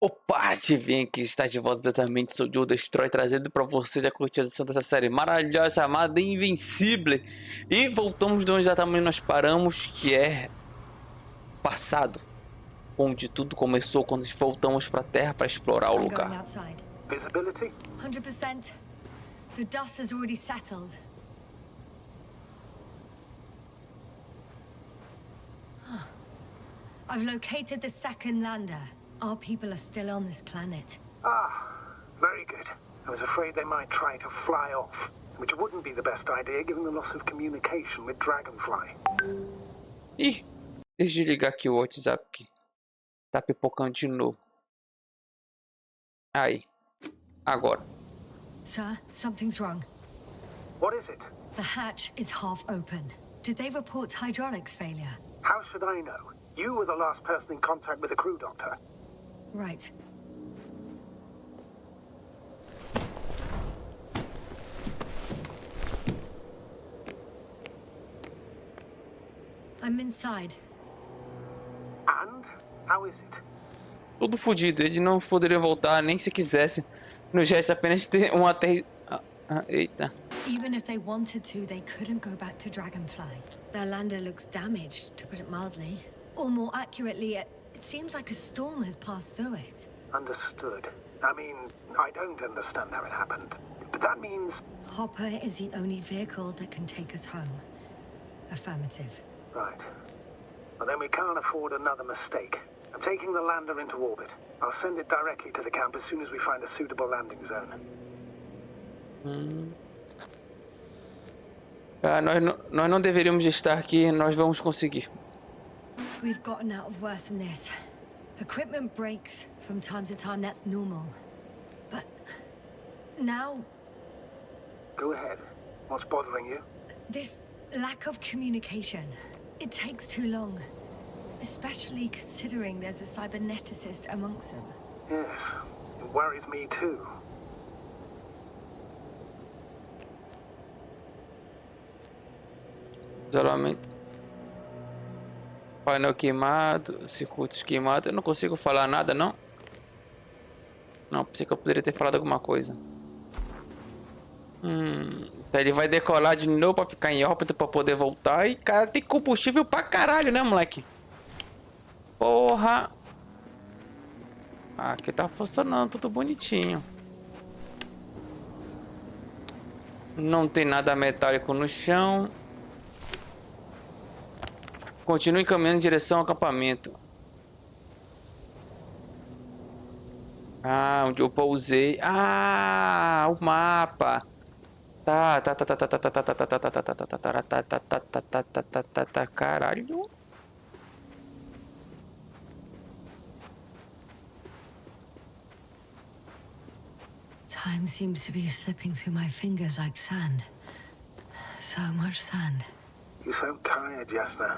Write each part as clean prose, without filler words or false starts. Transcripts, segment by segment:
Opa, adivinha que está de volta exatamente, sou o Destrói, trazendo para vocês a continuação dessa série maravilhosa chamada Invincible. E voltamos de onde exatamente nós paramos, que é passado, onde tudo começou quando voltamos para a Terra para explorar o lugar. Visibility? 100%. The dust has already settled. I've located the second lander. Our people are still on this planet. Ah, very good. I was afraid they might try to fly off, which wouldn't be the best idea given the loss of communication with Dragonfly. Ih, deixa eu desligar aqui o WhatsApp aqui. Tá pipocando de novo. Aí, agora. Sir, something's wrong. What is it? The hatch is half open. Did they report hydraulics failure? How should I know? You were the last person in contact with the crew doctor. Right. I'm inside. And? How is it? Tudo fodido, ele não poderia voltar nem se quisesse. No gesto apenas ter um eita. Even if they wanted to, they couldn't go back to Dragonfly. Their lander looks damaged, to put it mildly. Or more accurately, it seems like a storm has passed through it. Understood. I mean, I don't understand how it happened. But that means... Hopper is the only vehicle that can take us home. Affirmative. Right. Well, then we can't afford another mistake. I'm taking the lander into orbit. I'll send it directly to the camp as soon as we find a suitable landing zone. Nós não deveríamos estar aqui, nós vamos conseguir. We've gotten out of worse than this. Equipment breaks from time to time, that's normal. But now... Go ahead. What's bothering you? This lack of communication. It takes too long. Especially considering there's a cyberneticist amongst them. Yes, it worries me too. Geralmente, painel queimado, circuitos queimados. Eu não consigo falar nada, não? Não, pensei que eu poderia ter falado alguma coisa. Então ele vai decolar de novo pra ficar em órbita pra poder voltar. E cara, tem combustível pra caralho, né, moleque? Porra! Aqui tá funcionando tudo bonitinho. Não tem nada metálico no chão. Continue caminhando em direção ao acampamento. Ah, onde eu pousei. Ah, o mapa. Caralho. Time seems to be slipping through my fingers like sand. So much sand. You sound tired, Jasna.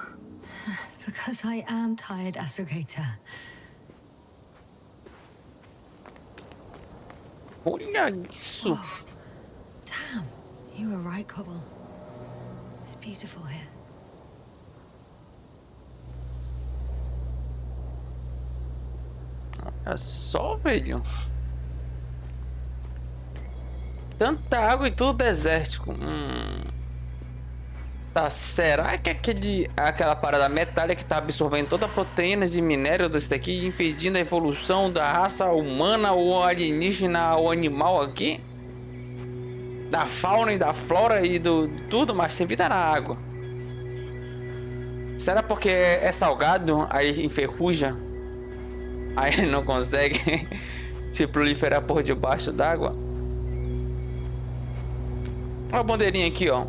Because I am tired, Astrogator. Olha isso. Oh, damn, you were right, Cobble. It's beautiful here. Olha só, velho. Tanta água e tudo desértico. Tá, será que aquela parada metálica que tá absorvendo toda a proteínas e minério desse daqui, impedindo a evolução da raça humana ou alienígena ou animal aqui? Da fauna e da flora e do tudo, mas tem vida na água. Será porque é salgado, aí enferruja? Aí não consegue se proliferar por debaixo d'água? Olha a bandeirinha aqui, ó.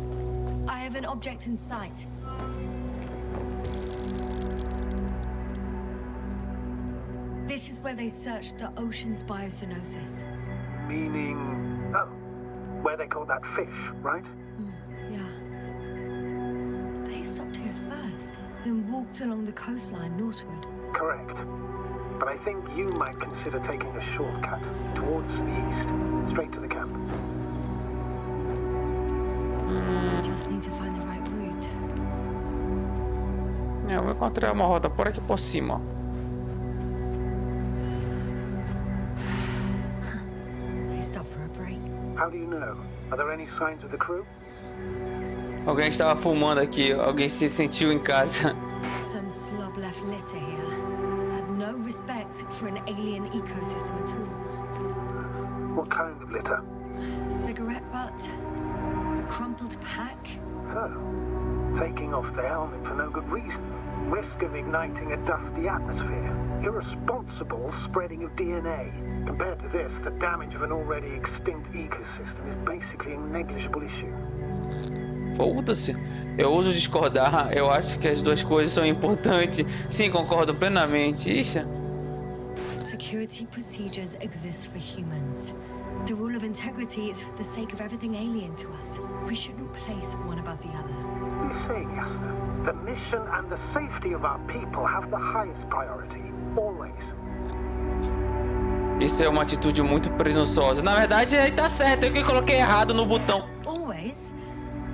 I have an object in sight. This is where they searched the ocean's biocenosis. Meaning... Oh, where they call that fish, right? Yeah. They stopped here first, then walked along the coastline northward. Correct. But I think you might consider taking a shortcut towards the east, straight to the camp. Just need to find the right route. Eu vou encontrar uma rota por aqui por cima, ó. How do you know? Are there any signs of the crew? Alguém estava fumando aqui. Alguém se sentiu em casa. Some slob left litter here. Had no respect for an alien ecosystem at all. What kind of litter? Cigarette butt. A crumpled pack. So, taking off the helmet for no good reason. Risk of igniting a dusty atmosphere. Irresponsible spreading of DNA. Compared to this, the damage of an already extinct ecosystem is basically a negligible issue. Foda-se. Eu uso discordar. Eu acho que as duas coisas são importantes. Sim, concordo plenamente. Ixi. Security procedures exist for humans. The rule of integrity is for the sake of everything alien to us. We shouldn't place one above the other. You're saying, Yasna, the mission and the safety of our people have the highest priority. Always. Isso é uma atitude muito presunçosa. Na verdade, aí tá certo. Eu que coloquei errado no botão. Always?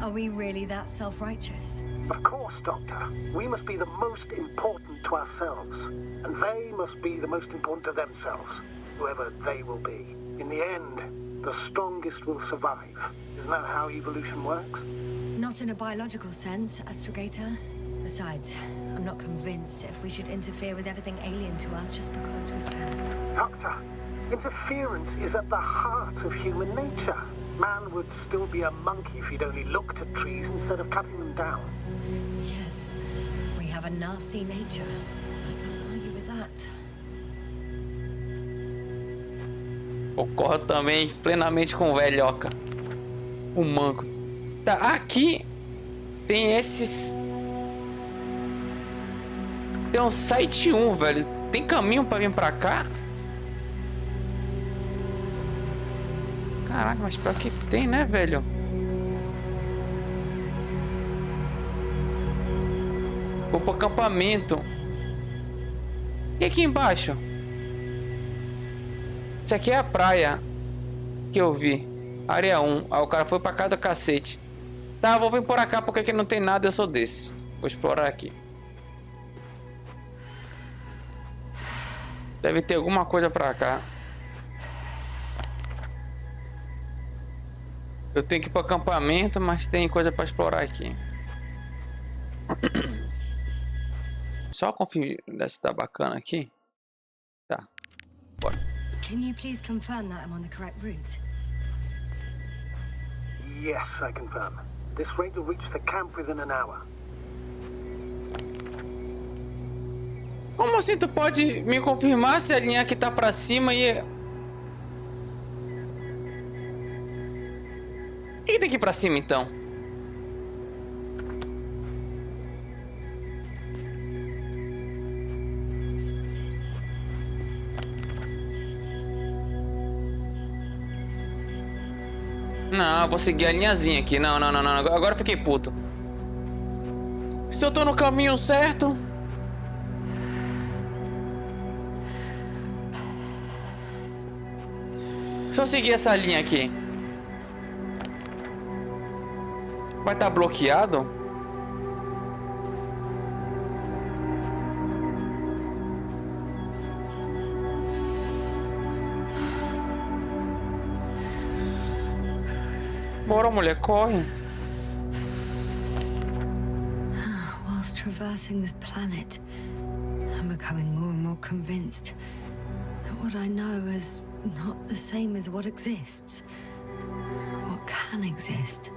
Are we really that self-righteous? Of course, Doctor. We must be the most important to ourselves. And they must be the most important to themselves. Whoever they will be. In the end, the strongest will survive. Isn't that how evolution works? Not in a biological sense, Astrogator. Besides, I'm not convinced if we should interfere with everything alien to us just because we can. Doctor, interference is at the heart of human nature. Man would still be a monkey if he'd only looked at trees instead of cutting them down. Yes, we have a nasty nature. I can't argue with that. Concordo também plenamente com o velhoca. O manco. Tá, aqui tem esses... Tem um site 1, velho. Tem caminho pra vir pra cá? Caraca, mas pra que tem, né, velho? Vou pro acampamento. E aqui embaixo? Isso aqui é a praia que eu vi. Área 1. Ah, o cara foi pra cá do cacete. Tá, vou vir por cá porque aqui não tem nada, eu sou desse. Vou explorar aqui. Deve ter alguma coisa pra cá. Eu tenho que ir pro acampamento, mas tem coisa pra explorar aqui. Só conferir se tá bacana aqui. Tá. Bora. Can you please confirm that I'm on the correct route? Yes, I confirm. This rate will reach the camp within an hour. Como assim tu pode me confirmar se a linha aqui tá pra cima e... O que tem que ir pra cima então? Não, vou seguir a linhazinha aqui. Não. Agora eu fiquei puto. Se eu tô no caminho certo... Se eu seguir essa linha aqui, vai estar bloqueado? Bora, mulher, corre. Whilst traversing this planet, I'm becoming more and more convinced that what I know is not the same as what exists. What can exist.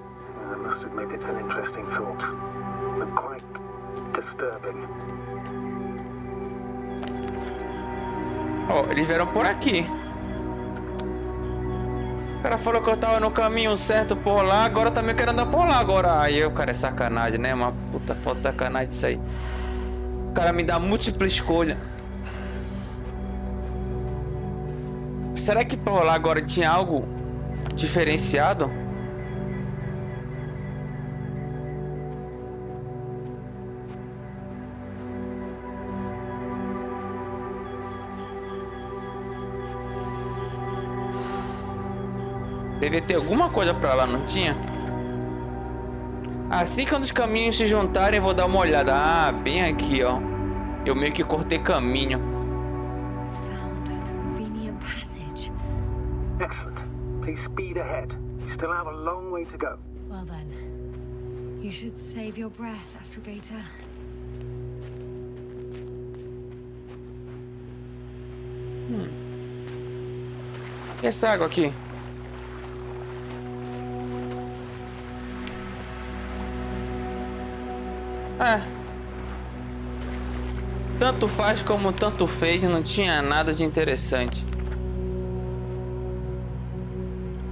I must admit it's an interesting thought. And quite disturbing. Oh, eles vieram por aqui. O cara falou que eu tava no caminho certo por lá, agora eu também quero andar por lá agora. Aí o cara é sacanagem, né? Uma puta foto de sacanagem disso aí. O cara me dá múltipla escolha. Será que por lá agora tinha algo diferenciado? Deve ter alguma coisa pra lá, não tinha? Assim que um dos caminhos se juntarem, eu vou dar uma olhada. Ah, bem aqui, ó. Eu meio que cortei caminho. Found a convenient passage. Excellent. Please speed ahead. still have a long way to go. Well then, you should save your breath, Astrogator. E essa água aqui? Tanto faz como tanto fez, não tinha nada de interessante.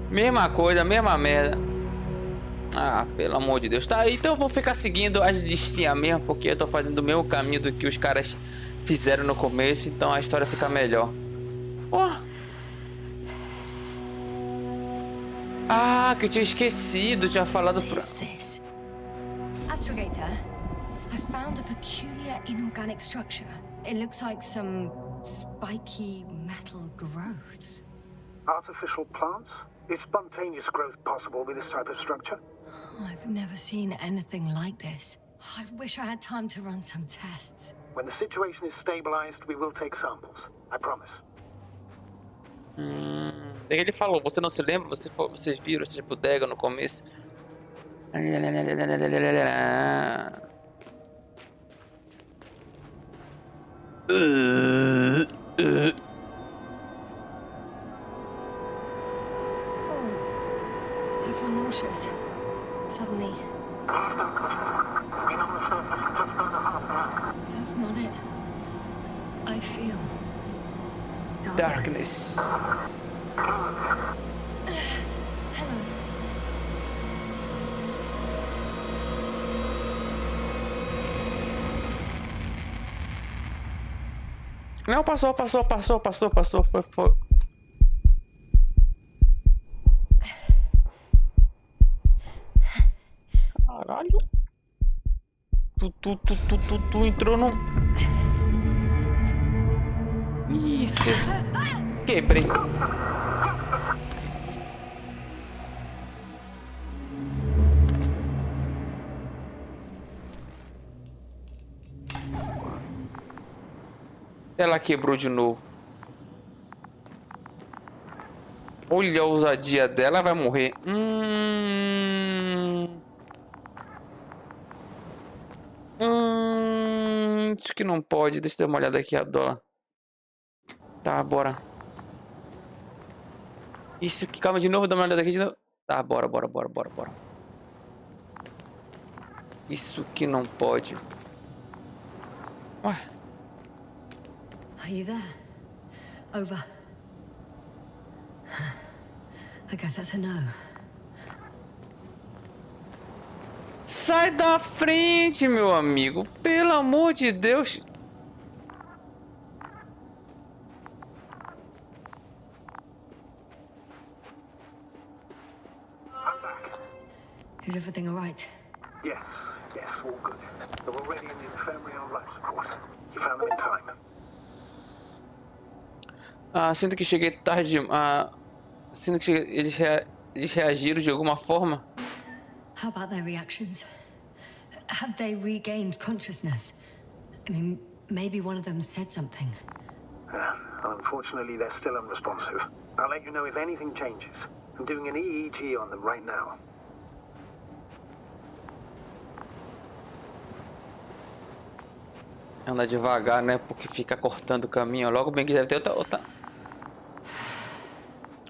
Mesma coisa, mesma merda. Ah, pelo amor de Deus. Tá, então eu vou ficar seguindo as listinhas mesmo, porque eu tô fazendo o mesmo caminho do que os caras fizeram no começo, então a história fica melhor. Ah, que eu tinha esquecido, tinha falado pra... Astrogator, I found a peculiar inorganic structure. It looks like some spiky metal growths. Artificial plants? Is spontaneous growth possible with this type of structure? I've never seen anything like this. I wish I had time to run some tests. When the situation is stabilized, we will take samples. I promise. Ele falou, você não se lembra? Vocês viram essa bodega no começo? I feel nauseous. Suddenly. That's not it. I feel Darkness. Hello. Não, passou. Foi. Caralho. Tu entrou no... Isso. Quebrei. Ela quebrou de novo. Olha a ousadia dela, vai morrer. Isso que não pode. Deixa eu dar uma olhada aqui, a dólar. Tá, bora. Isso que, calma de novo, dá uma olhada aqui de novo. Tá, bora. Isso que não pode. Ué. Are you there? Over. I guess that's a no. Sai da frente, meu amigo. Pelo amor de Deus. Is everything all right? Yes, all good. They're already in the infirmary on life support. You found them in time. Sinto que cheguei tarde. Sinto que eles reagiram de alguma forma. How about their reactions? Have they regained consciousness? I mean, maybe one of them said something. Unfortunately, they're still unresponsive. I'll let you know if anything changes. I'm doing an EEG on them right now. Anda devagar, né? Porque fica cortando o caminho. Logo bem que deve ter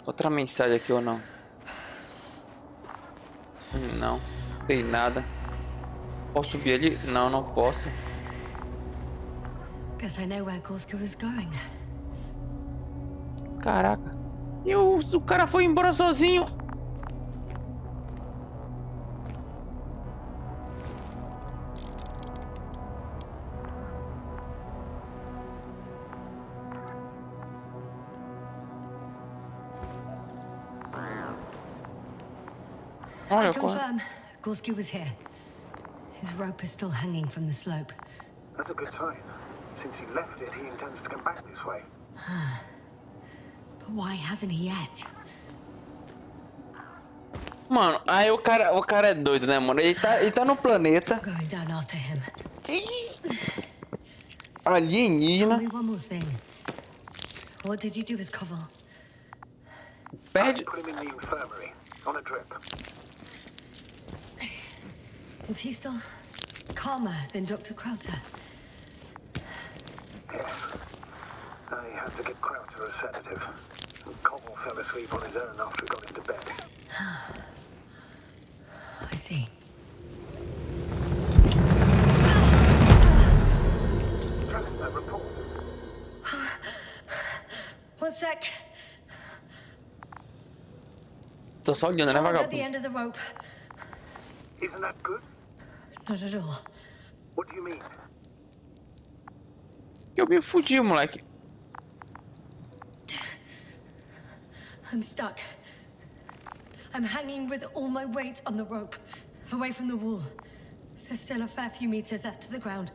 outra mensagem aqui ou não? Não, tem nada. Posso subir ali? Não, não posso. Guess I know where Gorska was going. Caraca. E o cara foi embora sozinho. I confirm, Gorski was here. His rope is still hanging from the slope. That's a good sign. Since he left it, he intends to come back this way. But why hasn't he yet? Mano, aí o cara é doido, né, mano? Ele tá no planeta. Going down after him. Alienígena. Tell me one more thing. What did you do with Koval? Perde. Put him in the infirmary. on a drip. Is he still calmer than Dr. Krauter? Yes. I had to get Krauter a sedative. Cobble fell asleep on his own after he got into bed. I see. A report. One sec. Tô só olhando, né, I'm at the vagabundo? end of the rope. Isn't that good? Not at all. What do you mean? Eu me fudi, moleque. I'm stuck. I'm hanging with all my weight on the rope, away from the wall. There's still a fair few meters left to the ground.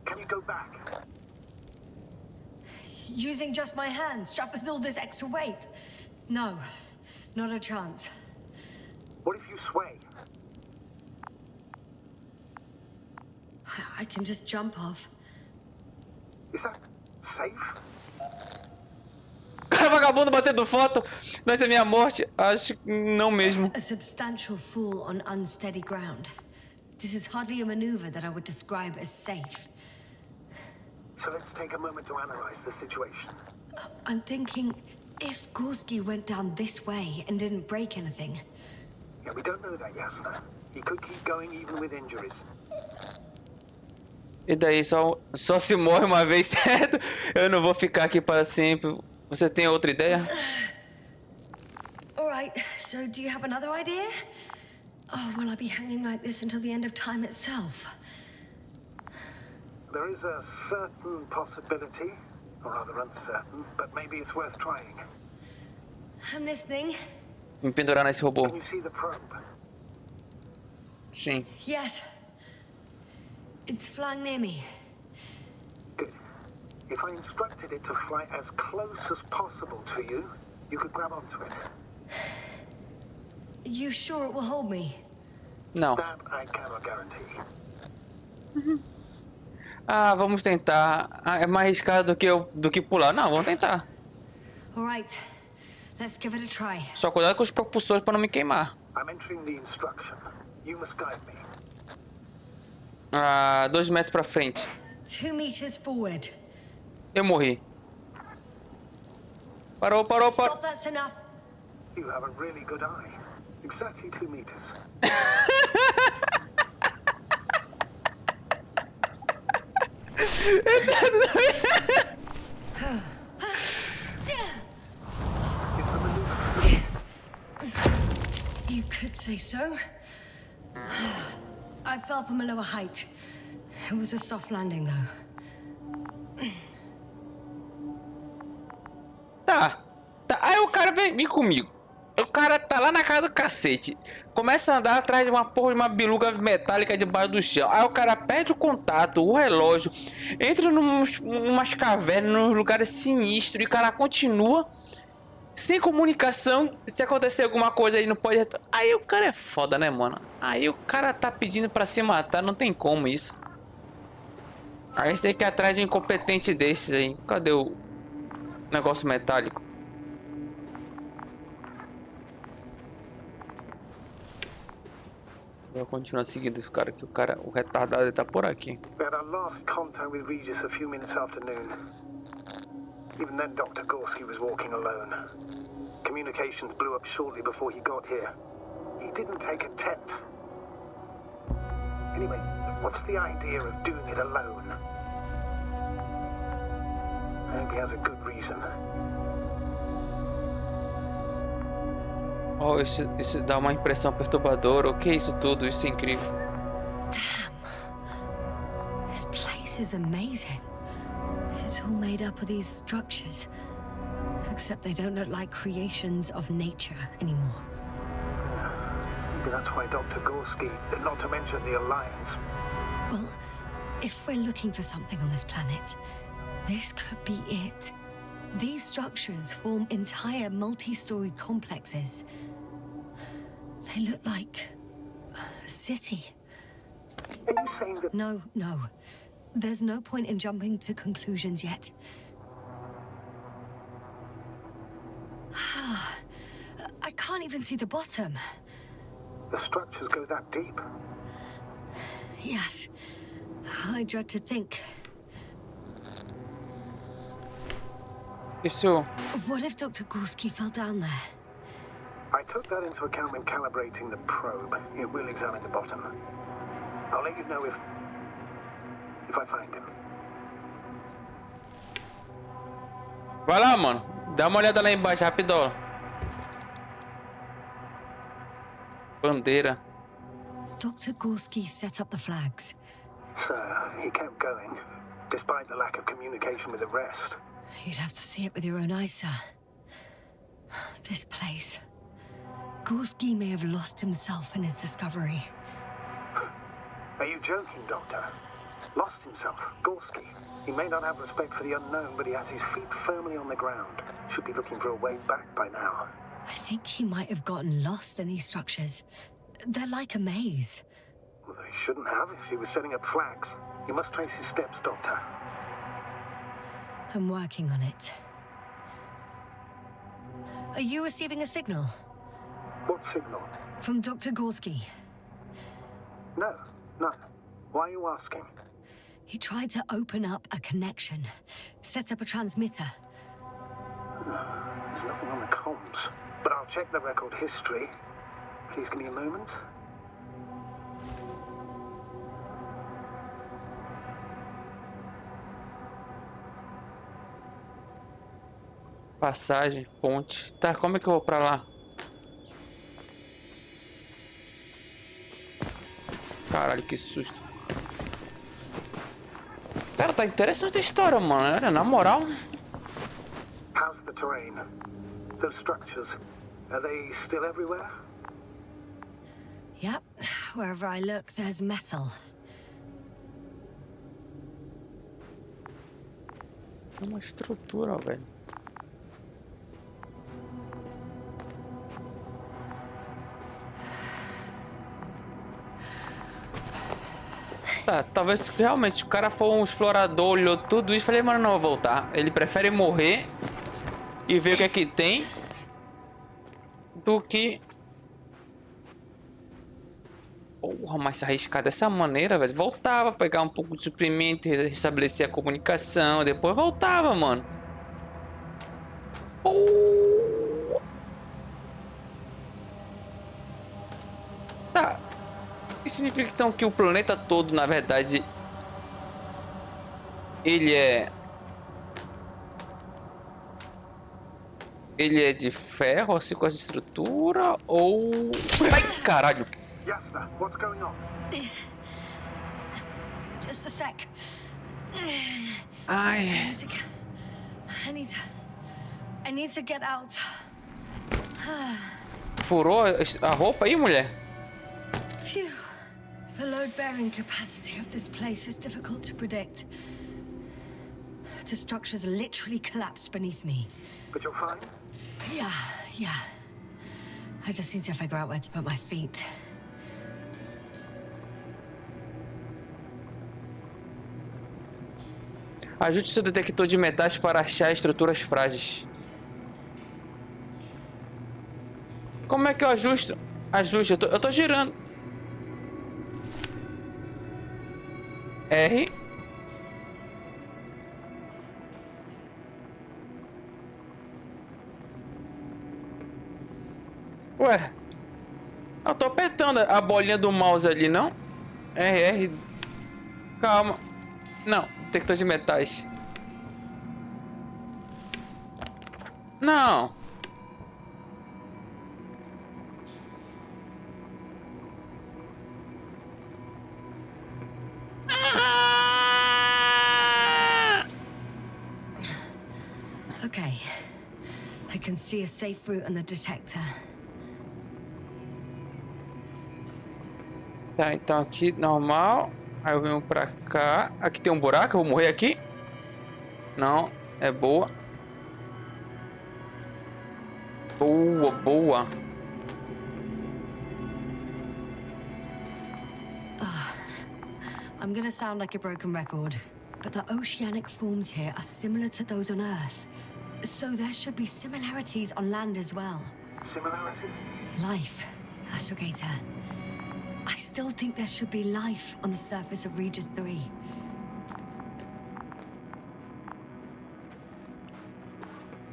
Can you go back? Using just my hands, strapped with all this extra weight? No, not a chance. What if you sway? I can just jump off. Is that safe? Cara, vagabundo batendo foto. Vai ser minha morte. Acho que não mesmo. A substantial fall on unsteady ground. This is hardly a maneuver that I would describe as safe. So let's take a moment to analyze the situation. I'm thinking, if Gorski went down this way and didn't break anything, Yeah, we don't know that, Yasna. He could keep going even with injuries. E daí só se morre uma vez, certo? Eu não vou ficar aqui para sempre. Você tem outra ideia? all right, so do you have another idea? Oh, will I be hanging like this until the end of time itself? There is a certain possibility, or rather uncertain, but maybe it's worth trying. I'm listening. Me pendurar nesse robô. Can you see the probe? Sim. Yes. It's flying near me. Good. If I instructed it to fly as close as possible to you, you could grab onto it. You sure it will hold me? Não. That I cannot guarantee. Ah, vamos tentar. Ah, é mais arriscado do que pular. Não, vamos tentar. All right, let's give it a try. Só cuidado com os propulsores para não me queimar. I'm entering the instruction. You must guide me. Ah, 2 metros para frente. 2 meters forward. Eu morri. Parou. Stop, that's enough. You have a really good eye. Exactly 2 meters. Is the maneuver? You could say so. I fell from a lower height. It was a soft landing, though. Tá. Aí o cara vem comigo. O cara tá lá na casa do cacete. Começa a andar atrás de uma porra de uma biluga metálica debaixo do chão. Aí o cara perde o contato, o relógio. Entra numas cavernas, nos lugares sinistros. E o cara continua sem comunicação. Se acontecer alguma coisa aí não pode... Aí o cara é foda, né, mano? Aí o cara tá pedindo pra se matar. Não tem como isso. Aí a gente tem que ir atrás de um incompetente desses aí. Cadê o negócio metálico? Eu vou continuar seguindo esse cara aqui. O retardado tá por aqui. We had our last contact with Regis a few minutes after noon. Even then, Dr. Gorski was walking alone. Communications blew up shortly before he got here. He didn't take a tent. Anyway, what's the idea of doing it alone? I hope he has a good reason. Oh, isso dá uma impressão perturbadora. O que é isso tudo? Isso é incrível. Damn. This place is amazing. It's all made up of these structures. Except they don't look like creations of nature anymore. Maybe that's why Dr. Gorski, not to mention the Alliance. Well, if we're looking for something on this planet, this could be it. These structures form entire multi-story complexes. They look like a city. Are you saying that... No. There's no point in jumping to conclusions yet. can't even see the bottom. The structures go that deep. Yes. I dread to think. Isso. What if Dr. Gorski fell down there? I took that into account when calibrating the probe. It will examine the bottom. I'll let you know if I find him. Vai lá, mano. Dá uma olhada lá embaixo, rapidão. Bandeira. Dr. Gorski set up the flags. So, he kept going, despite the lack of communication with the rest. You'd have to see it with your own eyes, sir. This place. Gorski may have lost himself in his discovery. Are you joking, Doctor? Lost himself, Gorski. He may not have respect for the unknown, but he has his feet firmly on the ground. Should be looking for a way back by now. I think he might have gotten lost in these structures. They're like a maze. Well, he shouldn't have if he was setting up flags. You must trace his steps, Doctor. I'm working on it. Are you receiving a signal? What signal? From Dr. Gorski. No, none. Why are you asking? He tried to open up a connection, set up a transmitter. There's nothing on the comms, but I'll check the record history. Please give me a moment. Passagem, ponte. Tá, como é que eu vou pra lá? Caralho, que susto. Cara, tá interessante a história, mano. Na moral. How's the terrain? Those structures, are they still everywhere? Yep, wherever I look, there's metal. É uma estrutura, velho. Tá, talvez realmente o cara for um explorador, olhou tudo isso e falei, mano, não vou voltar. Ele prefere morrer e ver o que é que tem do que... Porra, mas se arriscar dessa maneira, velho. Voltava, pegar um pouco de suprimento, restabelecer a comunicação, depois voltava, mano. Tá. Isso significa então que o planeta todo, na verdade, ele é de ferro, assim, com essa estrutura, ou... Ai, caralho. Yasna, what's going on? Just a sec. Ai. I need to get out. Furou a roupa aí, mulher? Phew. The load-bearing capacity of this place is difficult to predict. The structures literally collapsed beneath me. But you're fine? Yeah. I just need to figure out where to put my feet. Ajuste seu detector de metais para achar estruturas frágeis. Como é que eu ajusto? Ajuste, eu tô girando. R. Ué. Eu tô apertando a bolinha do mouse ali, não? R. Calma. Não, detector de metais. Não. Okay. I can see a safe route on the detector. Tá, então aqui normal. Aí eu venho pra cá. Aqui tem um buraco, eu vou morrer aqui? Não, é boa. Boa. I'm gonna sound like a broken record, but the oceanic forms here are similar to those on Earth. So there should be similarities on land as well. similarities? Life, Astrogator. I still think there should be life on the surface of Regis 3.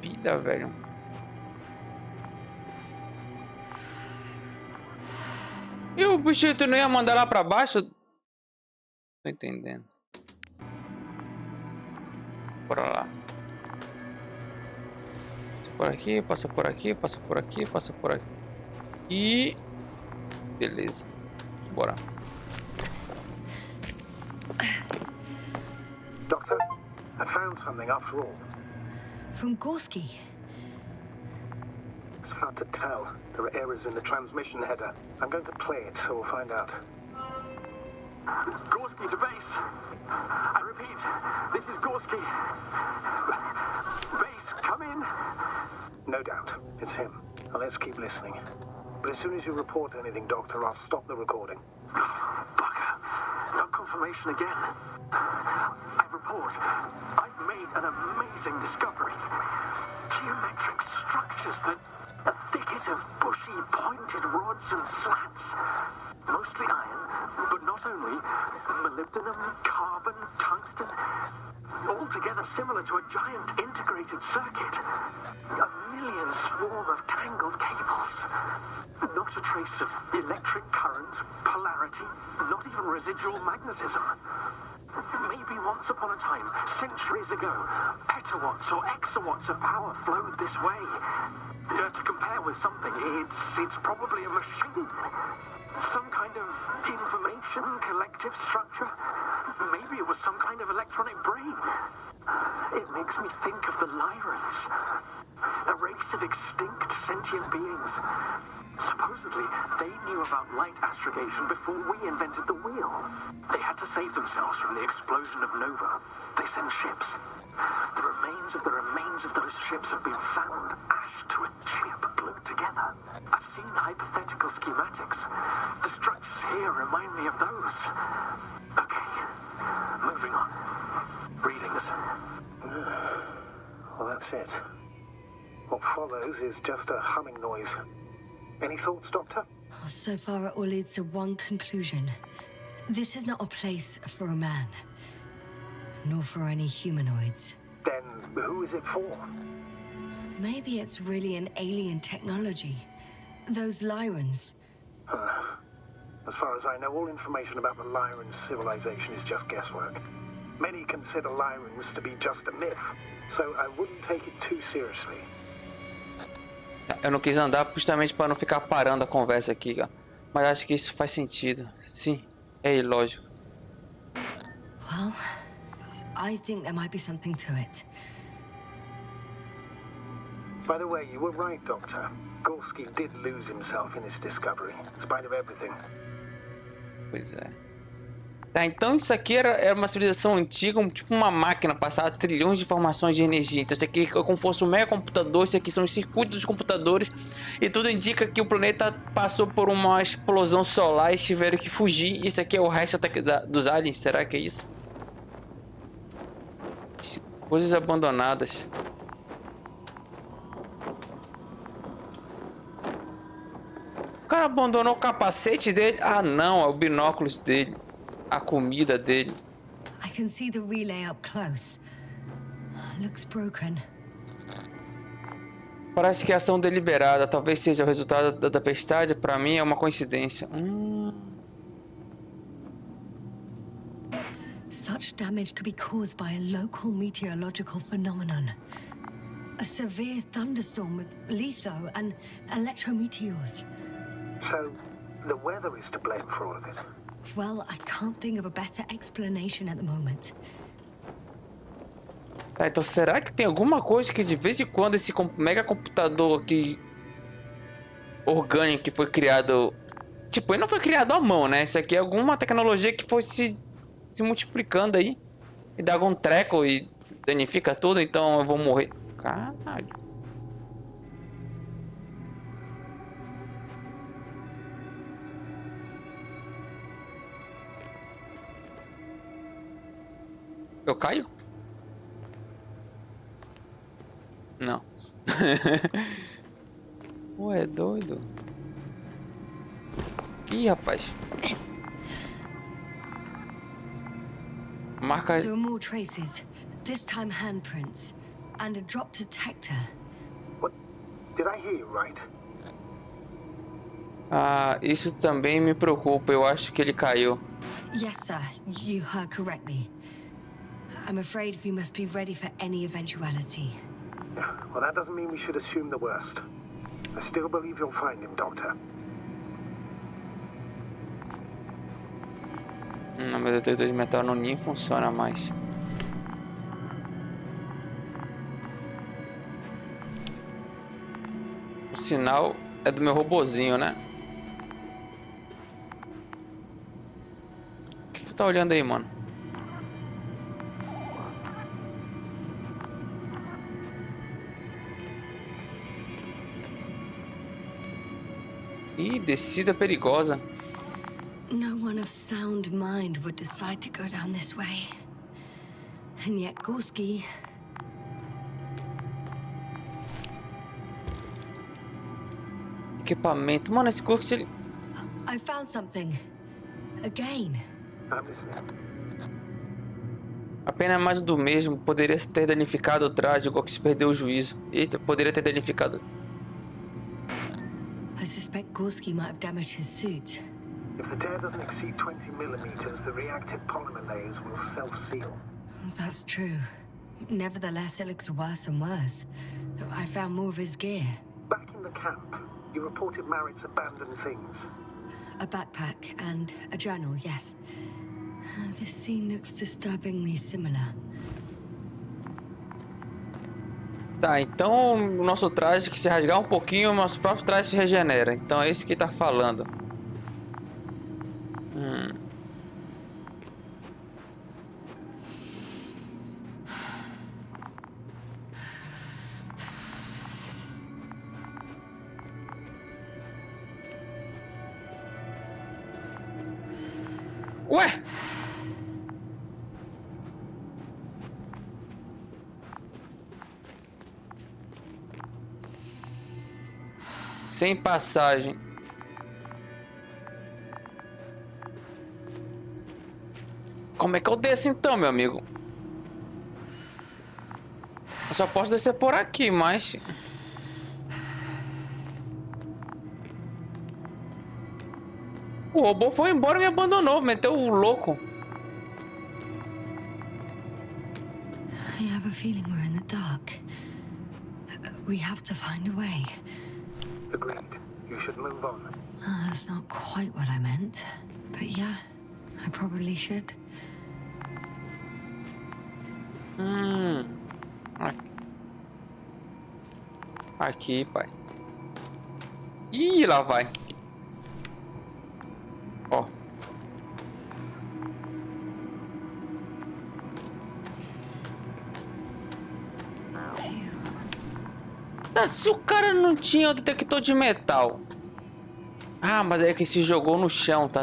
Vida, velho. E o bicho, tu não ia mandar lá pra baixo? Tô entendendo. Bora lá. Passa por aqui, passa por aqui, passa por aqui, passa por aqui. E... beleza. Bora. Doctor, I found something after all. From Gorski. It's hard to tell. There are errors in the transmission header. I'm going to play it, so we'll find out. Gorski to base. I repeat, this is Gorski. Base, come in. No doubt, it's him. Now let's keep listening. But as soon as you report anything, Doctor, I'll stop the recording. Bugger. No confirmation again. I report. I've made an amazing discovery. Geometric structures that... a thicket of bushy, pointed rods and slats. Mostly iron, but not only. Molybdenum, carbon, tungsten. Altogether similar to a giant integrated circuit. A million swarm of tangled cables. Not a trace of electric current, polarity, not even residual magnetism. Maybe once upon a time, centuries ago, petawatts or exawatts of power flowed this way. To compare with something, it's probably a machine. Some kind of information collective structure. Maybe it was some kind of electronic brain. It makes me think of the Lyrans. A race of extinct sentient beings. Supposedly, they knew about light astrogation before we invented the wheel. They had to save themselves from the explosion of Nova. They sent ships. The remains of those ships have been found, ashed to a chip glued together. I've seen hypothetical schematics. The structures here remind me of those. Okay, moving on. Readings. Well, that's it. What follows is just a humming noise. Any thoughts, Doctor? So far, it all leads to one conclusion. This is not a place for a man. Nor for any humanoids. Then who is it for? Maybe it's really an alien technology. Those Lyrans. As far as I know, all information about the Lyran civilization is just guesswork. Many consider Lyrans to be just a myth, so I wouldn't take it too seriously. Eu não quis andar justamente para não ficar parando a conversa aqui, ó. Mas acho que isso faz sentido. Sim, é ilógico. Well, I think there might be something to it. By the way, you were right, Doctor. Gorski did lose himself in this discovery, in spite of everything. Pois é. Tá, então isso aqui era uma civilização antiga, tipo uma máquina, passava trilhões de informações de energia. Então isso aqui é como se fosse um mega computador, isso aqui são os circuitos dos computadores. E tudo indica que o planeta passou por uma explosão solar e tiveram que fugir. Isso aqui é o resto dos aliens, será que é isso? Coisas abandonadas. O cara abandonou o capacete dele? Ah não, é o binóculos dele. A comida dele. I can see the relay up close. Looks broken. Parece que é ação deliberada. Talvez seja o resultado da tempestade. Para mim é uma coincidência. Such damage could be caused by a local meteorological phenomenon. A severe thunderstorm with litho and electrometeors. So, the weather is to blame for all of it. Well, I can't think of a better explanation at the moment. Tá, então será que tem alguma coisa que de vez em quando esse mega computador aqui orgânico que foi criado... Tipo, ele não foi criado à mão, né? Isso aqui é alguma tecnologia que foi se multiplicando aí. E dá algum treco e danifica tudo, então eu vou morrer. Caralho. Eu caio? Não. Ué, doido. Ih, rapaz. Marca. There are more traces. This time handprints. And a drop detector. What? Did I hear you right? Ah, isso também me preocupa. Eu acho que ele caiu. Yes, sir. You heard correctly. I'm afraid we must be ready for any eventuality. Well, that doesn't mean we should assume the worst. I still believe you'll find him, Doctor. Meu detector de metal não nem funciona mais. O sinal é do meu robozinho, né? O que tu tá olhando aí, mano? Ih, descida perigosa. No one of sound mind would decide to go down this way. And yet Gorski... Equipamento. Mano, esse curso ele... I found something. Again. I'm listening. Apenas mais do mesmo. Poderia ter danificado o traje, igual que se perdeu o juízo. Eita, poderia ter danificado. I suspect Gorski might have damaged his suit. If the tear doesn't exceed 20 millimeters, the reactive polymer layers will self-seal. That's true. Nevertheless, it looks worse and worse. I found more of his gear. Back in the camp, you reported Merritt's abandoned things. A backpack and a journal, yes. This scene looks disturbingly similar. Tá, então o nosso traje que se rasgar um pouquinho, o nosso próprio traje se regenera. Então é isso que tá falando. Ué! Sem passagem. Como é que eu desço então, meu amigo? Eu só posso descer por aqui, mas... O robô foi embora e me abandonou, meteu o louco. I have a feeling we're in the dark. We have to find a way. Agreed. You should move on. That's not quite what I meant. But yeah, I probably should. Aqui, pai. Ih, lá vai. Ó. Ah, se o cara não tinha o detector de metal. Ah, mas é que se jogou no chão. Tá.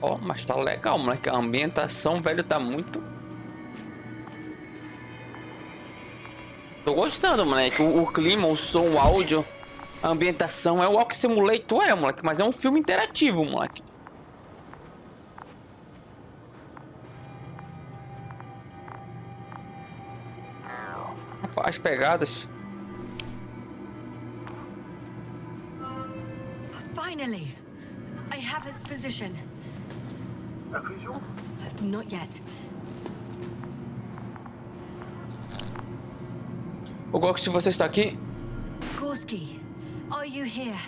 Ó, mas tá legal, moleque. A ambientação, velho, tá muito... Tô gostando, moleque. O clima, o som, o áudio, a ambientação. É o Walk Simulator, moleque. Mas é um filme interativo, moleque. As pegadas. Finally! I have his position. A visual? Not yet. O Gok, se você está aqui... Gorski, are you here?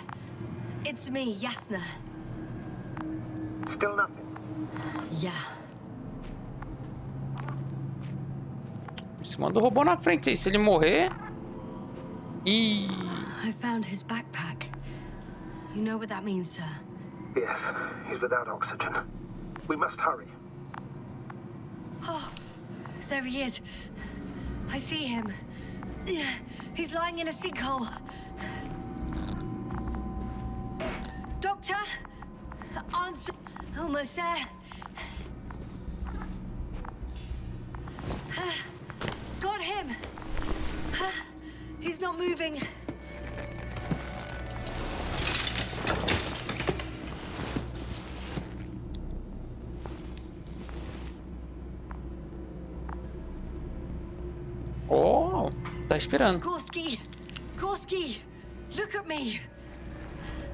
It's me, Yasna. Still nothing. Yeah. Se manda o robô na frente aí. Se ele morrer... Ih... I found his backpack. You know what that means, sir? Yes, he's without oxygen. We must hurry. Oh, there he is. I see him. He's lying in a sinkhole. Doctor? Answer. Almost there. Got him. He's not moving. Oh, tá esperando. Gorski! Gorski! Look at me!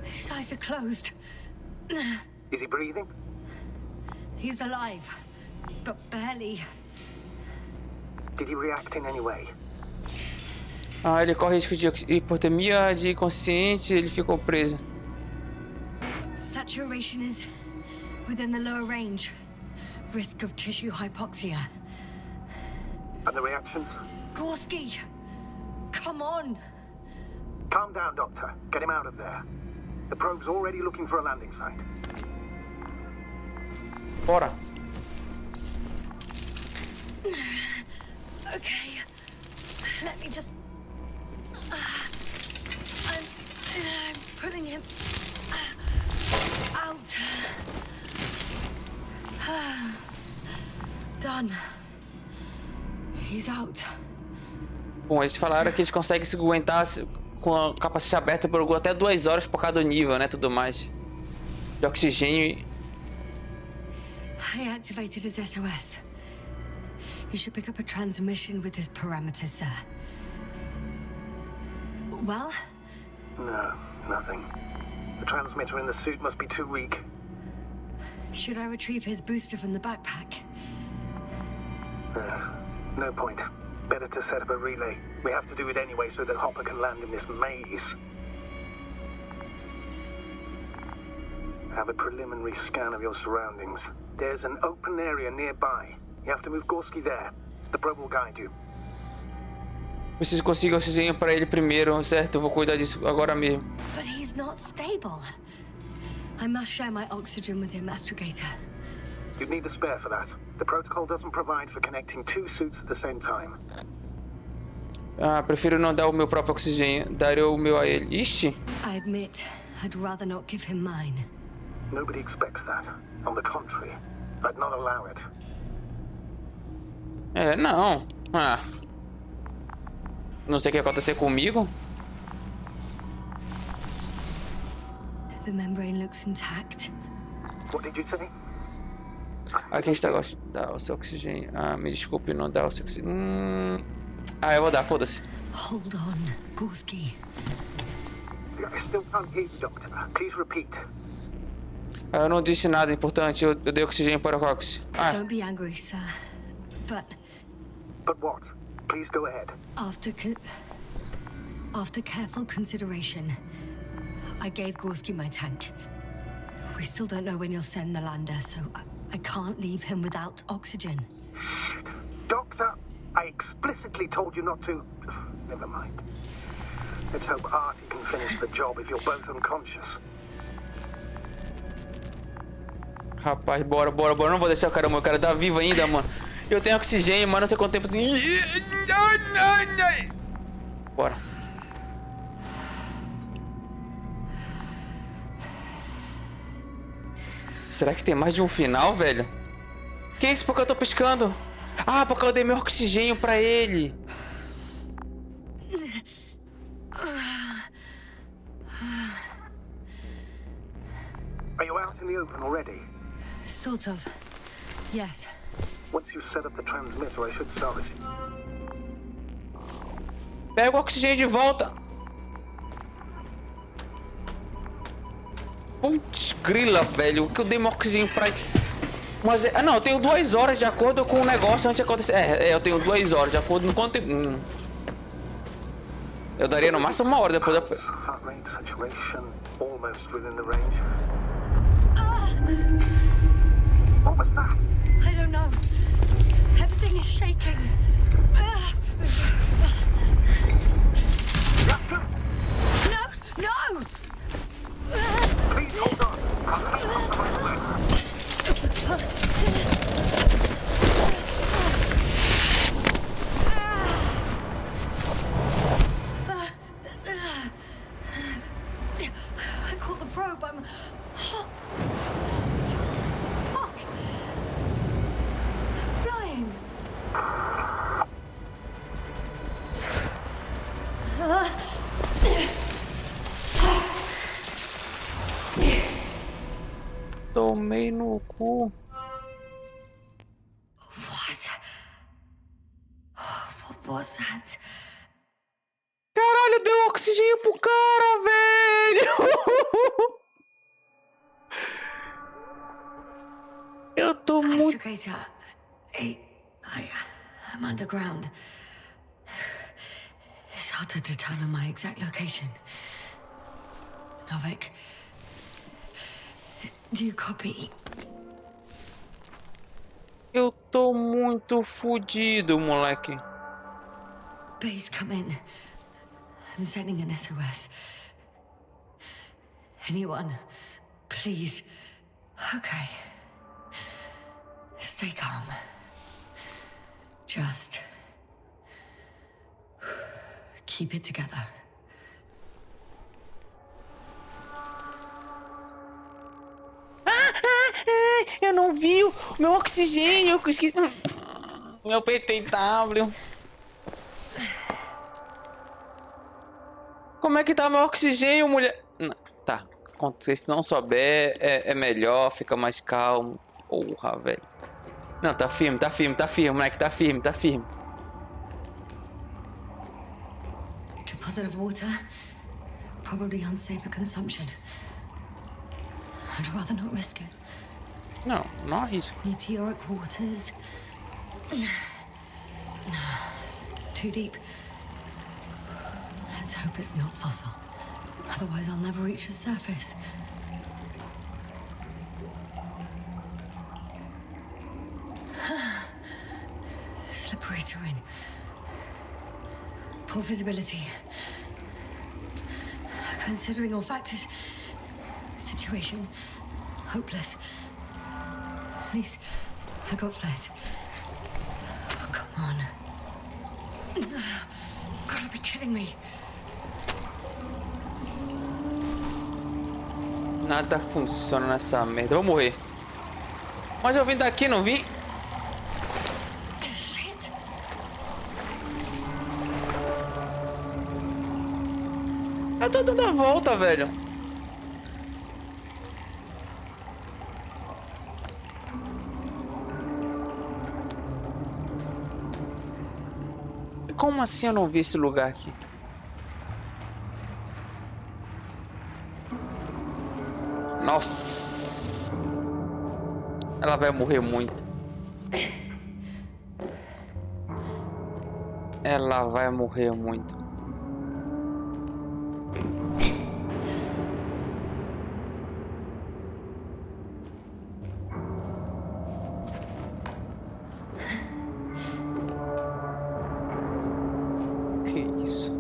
His eyes are closed. Is he breathing? He's alive, but barely. Did he react in any way? Ah, ele corre risco de hipotermia, de inconsciente, ele ficou preso. Saturation is within the lower range. Risk of tissue hypoxia. And the reactions? Gorski! Come on! Calm down, Doctor. Get him out of there. The probe's already looking for a landing site. Bora. Okay. Let me just... I'm pulling him out. Done. He's out. Bom, eles falaram que eles conseguem se aguentar com a capacidade aberta por até 2 horas por cada nível, né? Tudo mais. De oxigênio. I activated his SOS. You should pick up a transmission with his parameters, sir. Well? No, nothing. The transmitter in the suit must be too weak. Should I retrieve his booster from the backpack? No point. Better to set up a relay. We have to do it anyway so that Hopper can land in this maze. Have a preliminary scan of your surroundings. There's an open area nearby. You have to move Gorski there. The probe will guide you. Preciso conseguir oxigênio para ele primeiro, certo? Eu vou cuidar disso agora mesmo. But he's not stable. I must share my oxygen with him, Astrogator. You'd need a spare for that. The protocol doesn't provide for connecting 2 suits at the same time. Ah, prefiro não dar o meu próprio oxigênio. Darei o meu a ele. Ixi! I admit, I'd rather not give him mine. Nobody expects that. On the contrary, I'd not allow it. É, não. Ah. Não sei o que ia acontecer comigo. The membrane looks intact. What did you say? Aqui está dá o seu oxigênio. Ah, me desculpe, não dá o seu oxigênio. Ah, eu vou dar, foda-se. Hold on, Gorski. I still can't hear you, Doctor. Please repeat. Ah, eu não disse nada importante. Eu dei oxigênio para o Cox. Ah, Don't be angry, sir. But But what? Please go ahead. after careful consideration, I gave Gorski my tank. We still don't know when you'll send the lander, so I can't leave him without oxygen. Shit. Doctor, I explicitly told you not to... Never mind. Let's hope Artie can finish the job if you're both unconscious. rapaz, bora. Não vou deixar o cara tá vivo ainda, mano. Eu tenho oxigênio, mas não sei quanto tempo tem. Bora. Será que tem mais de um final, velho? Que é isso? Porque eu tô piscando? Ah, porque eu dei meu oxigênio pra ele. Are you out in the open already? Sort of. Yes. Once you set up the transmitter, I should start this. Pega o oxigênio de volta. Putz, grila, velho. Que eu dei meu oxigênio pra... Mas é... Ah, não, eu tenho 2 horas de acordo com o negócio antes de acontecer. Eu tenho 2 horas de acordo com quanto tempo... Eu daria no máximo 1 hora depois da... Heart rate, saturation, almost within the range. What was that? I don't know. Everything is shaking. No! No! Please hold on. cu. What was that? Caralho, deu oxigênio pro cara, velho. Eu tô muito... Investigator, I'm underground. It's hard to determine my exact location. Novik, do you copy? Eu tô muito fudido, moleque. Please come in. I'm sending an SOS. Anyone, please. Okay. Stay calm. Just keep it together. Eu não vi o meu oxigênio. Eu esqueci. Meu PTW. Como é que tá meu oxigênio, mulher? Não, tá. Se não souber, é melhor, fica mais calmo. Porra, velho. Não, tá firme, moleque, tá firme. Deposit of water, probably unsafe for consumption. I'd rather not risk it. Não, não arrisco. Meteoric waters. Too deep. Let's hope it's not fossil. Otherwise, I'll never reach the surface. Slippery terrain. Poor visibility. Considering all factors, situation hopeless. At least I got flares. Oh, come on. Gotta be kidding me. Nada funciona nessa merda. Eu vou morrer. Mas eu vim daqui, não vim? Shit. Eu tô dando a volta, velho. Como assim eu não vi esse lugar aqui? Nossa! Ela vai morrer muito. Ela vai morrer muito. Que isso?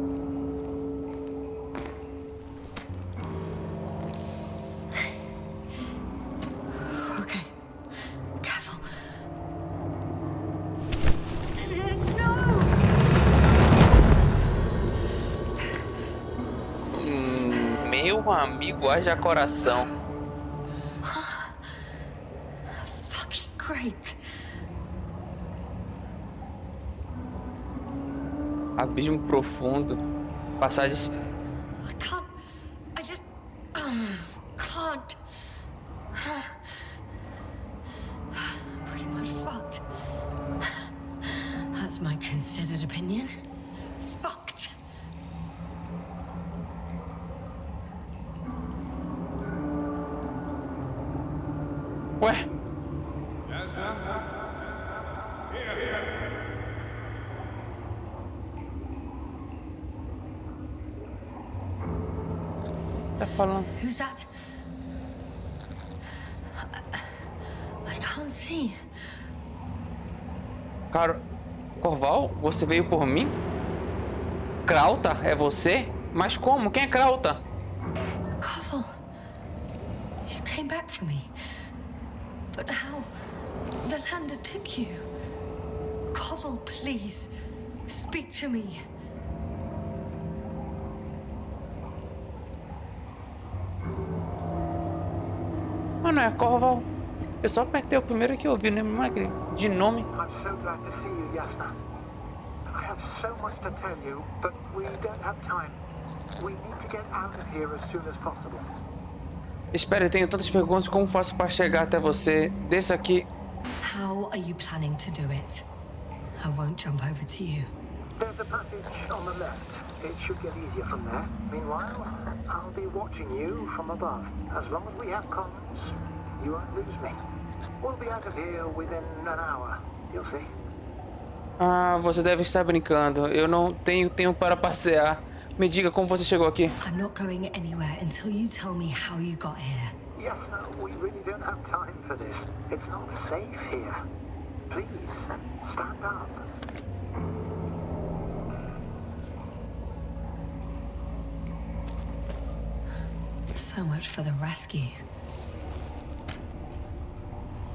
Okay. Careful. Meu amigo, haja coração. Fucking great. Abismo profundo. Passagens. I can't. I just can't. Pretty much fucked. That's my considered opinion. Fucked. Ué? Tá falando. Who's that? I can't see. Cara, Corval, você veio por mim? Krauta, é você? Mas como? Quem é Krauta? Koval, you came back for me. But how? The lander took you. Koval, please, speak to me. Ah, não é Corval. Eu só apertei o primeiro que eu vi, né? De nome. I'm so glad to see you, Yasna. I have so much to tell you, but we don't have time. We need to get out of here as soon as possible. Espere, tenho tantas perguntas. Como faço para chegar até você? Desça aqui. How are you planning to do it? I won't jump over to you. There's a passage on the left. It should get easier from there. Meanwhile, I'll be watching you from above. As long as we have comms, you won't lose me. We'll be out of here within an hour. You'll see. Ah, você deve estar brincando. Eu não tenho tempo para passear. Me diga como você chegou aqui. I'm not going anywhere until you tell me how you got here. Yes, no, we really don't have time for this. It's not safe here. Please, stand up. So much for the rescue.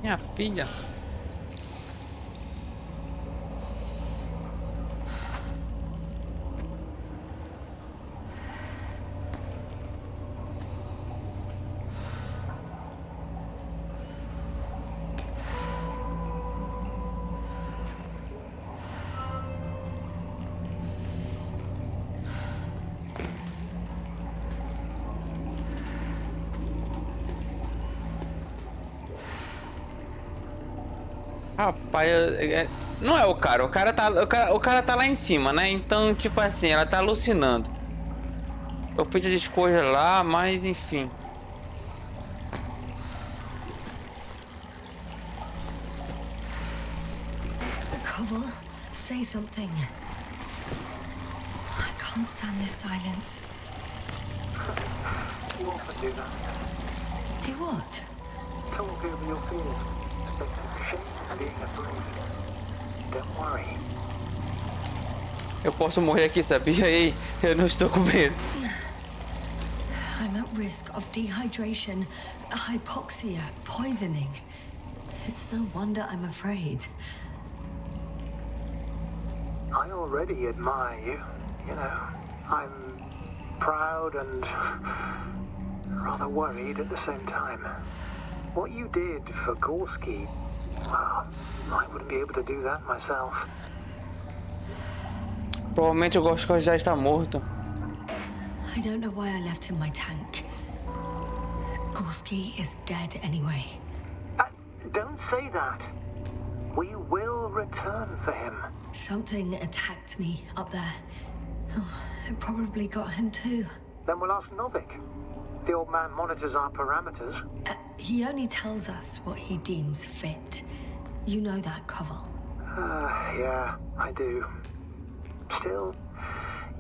Minha filha. Rapaz, não é o cara. O cara tá lá em cima, né? Então, tipo assim, ela tá alucinando. Eu fiz as escolhas lá, mas enfim. Koval, say something. I can't stand this silence. You often do that. Do what? Talk over your feelings. It's a shame being afraid. Don't worry. Eu posso morrer aqui, sabia? Ei, eu não estou com medo. I'm at risk of dehydration, hypoxia, poisoning. It's no wonder I'm afraid. I already admire you. You know, I'm proud and rather worried at the same time. What you did for Gorski, well, I wouldn't be able to do that myself. Provavelmente o Gorski já está morto. I don't know why I left him my tank. Gorski is dead anyway. Don't say that. We will return for him. Something attacked me up there. Oh, it probably got him too. Then we'll ask Novik. The old man monitors our parameters. He only tells us what he deems fit. You know that, Koval. Yeah, I do. Still,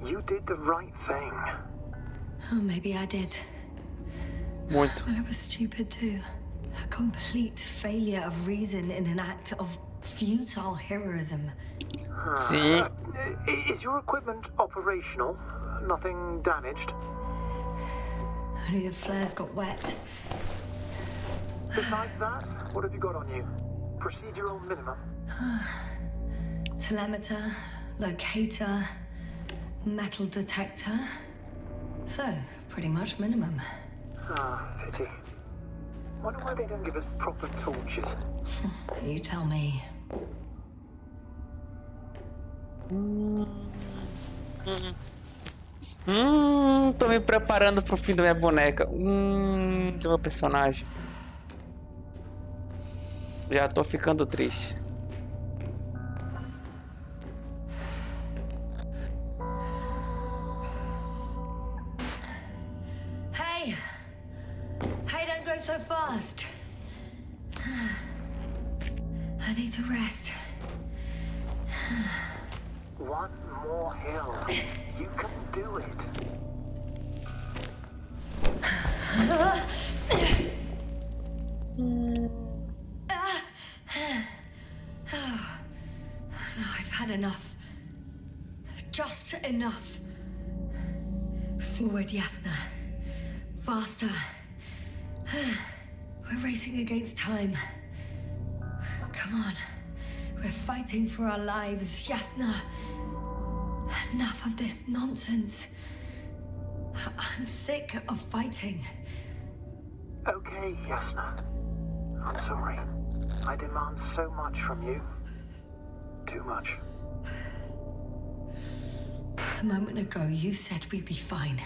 you did the right thing. Oh, maybe I did. Muito. But I was stupid too. A complete failure of reason in an act of futile heroism. Sim. Is your equipment operational? Nothing damaged? Only the flares got wet. Besides that, what have you got on you? Procedural minimum? Telemeter, locator, metal detector. So, pretty much minimum. Pity. Wonder why they don't give us proper torches. You tell me. Tô me preparando pro fim da minha boneca. Do meu personagem. Já tô ficando triste. Hey! Hey, don't go so fast. I need to rest. One more hill. You can do it. I've had enough. Just enough. Forward, Yasna. Faster. We're racing against time. Come on. We're fighting for our lives, Yasna. Enough of this nonsense. I'm sick of fighting. Okay, Yasna. I'm sorry. I demand so much from you. Too much. A moment ago, you said we'd be fine.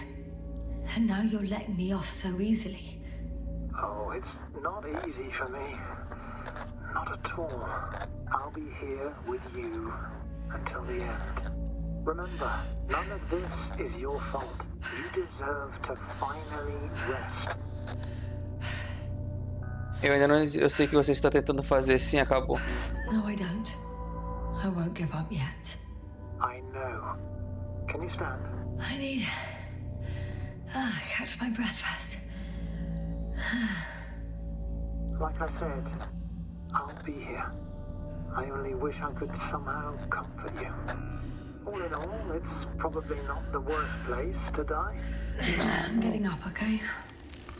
And now you're letting me off so easily. Oh, it's not easy for me. Not at all. I'll be here with you until the end. Remember, none of this is your fault. You deserve to finally rest. Eu sei que você está tentando fazer, sim, acabou. No, I don't. I won't give up yet. I know. Can you stand? I need... catch my breath first. Like I said, I'll be here. I only wish I could somehow comfort you. All in all, it's probably not the worst place to die. I'm getting up, okay?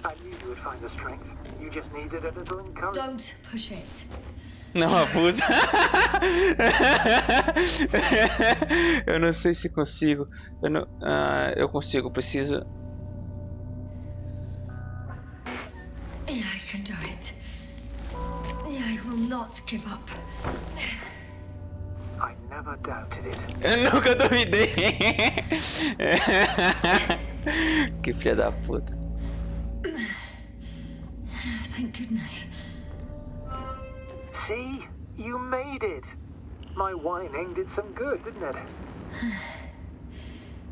I knew you would find the strength. You just needed a little encouragement. Don't push it. Não abusa. Eu não sei se consigo. Eu consigo, preciso. Yeah, I can do it. Yeah, I will not give up. I never doubted it. Eu nunca duvidei. Que filha da puta. Thank goodness. See? You made it. My whining did some good, didn't it?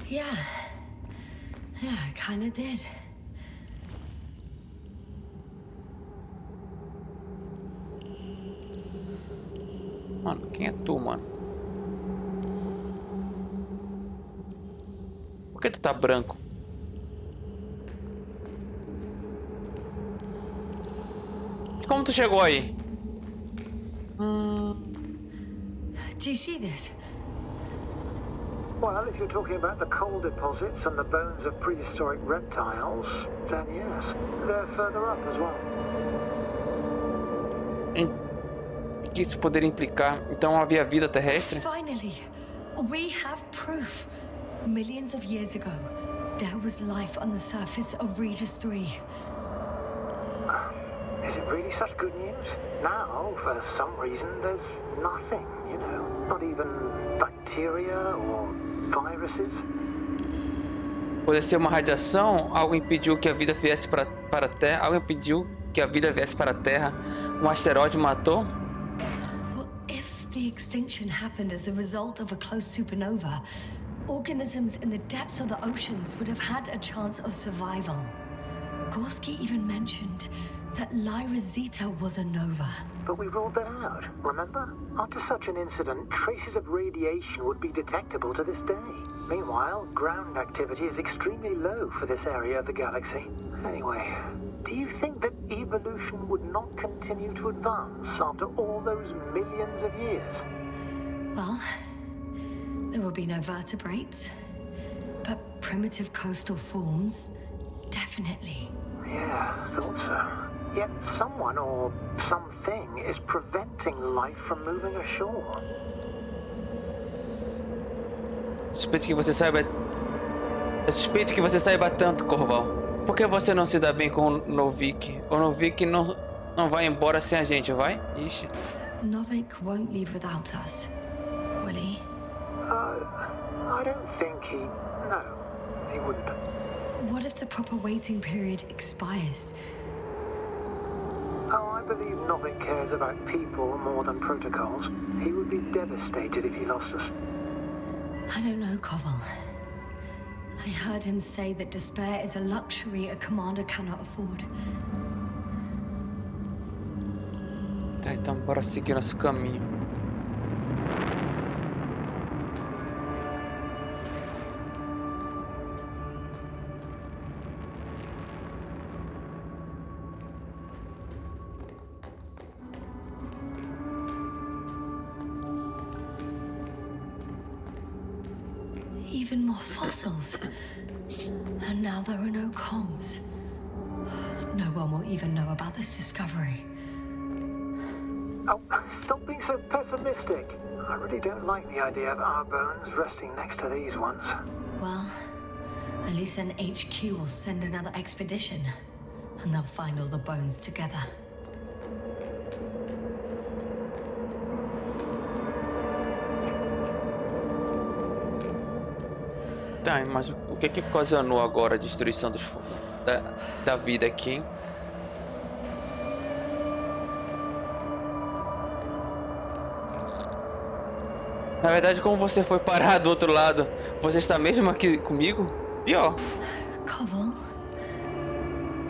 Yeah. Yeah, I kinda did. Mano, quem é tu, mano? Por que tu tá branco? Como tu chegou aí? Do you see this? Well, if you're talking about the coal deposits and the bones of prehistoric reptiles, then yes, they're further up as well. O que isso poderia implicar? Então havia vida terrestre? Finally, we have proof. Millions of years ago, there was life on the surface of Regis 3. Is it really such good news? Now, for some reason, there's nothing, you know, not even bacteria or viruses. Pode ser uma radiação? Algo impediu que a vida viesse para a Terra? Algo impediu que a vida viesse para a Terra? Um asteroide matou? Well, if the extinction happened as a result of a close supernova, organisms in the depths of the oceans would have had a chance of survival. Gorski even mentioned that Lyra Zeta was a nova. But we ruled that out, remember? After such an incident, traces of radiation would be detectable to this day. Meanwhile, ground activity is extremely low for this area of the galaxy. Anyway, do you think that evolution would not continue to advance after all those millions of years? Well, there will be no vertebrates, but primitive coastal forms, definitely. Yeah, thought so. Yet someone or something is preventing life from moving ashore. Suspeito que você saiba. Eu suspeito que você saiba tanto, Corval. Por que você não se dá bem com o Novik? O Novik não vai embora sem a gente, vai? Ixi. Novik won't leave without us, will he? I don't think he... No, he wouldn't. What if the proper waiting period expires? Oh, I believe Novik cares about people more than protocols. He would be devastated if he lost us. I don't know, Koval. I heard him say that despair is a luxury a commander cannot afford. Tá, então bora seguir nosso caminho. Even more fossils. And now there are no comms. No one will even know about this discovery. Oh, stop being so pessimistic. I really don't like the idea of our bones resting next to these ones. Well, at least an HQ will send another expedition, and they'll find all the bones together. Tá, mas o que ocasionou agora a destruição da vida aqui, hein? Na verdade, como você foi parar do outro lado, você está mesmo aqui comigo? Pior. Cobble,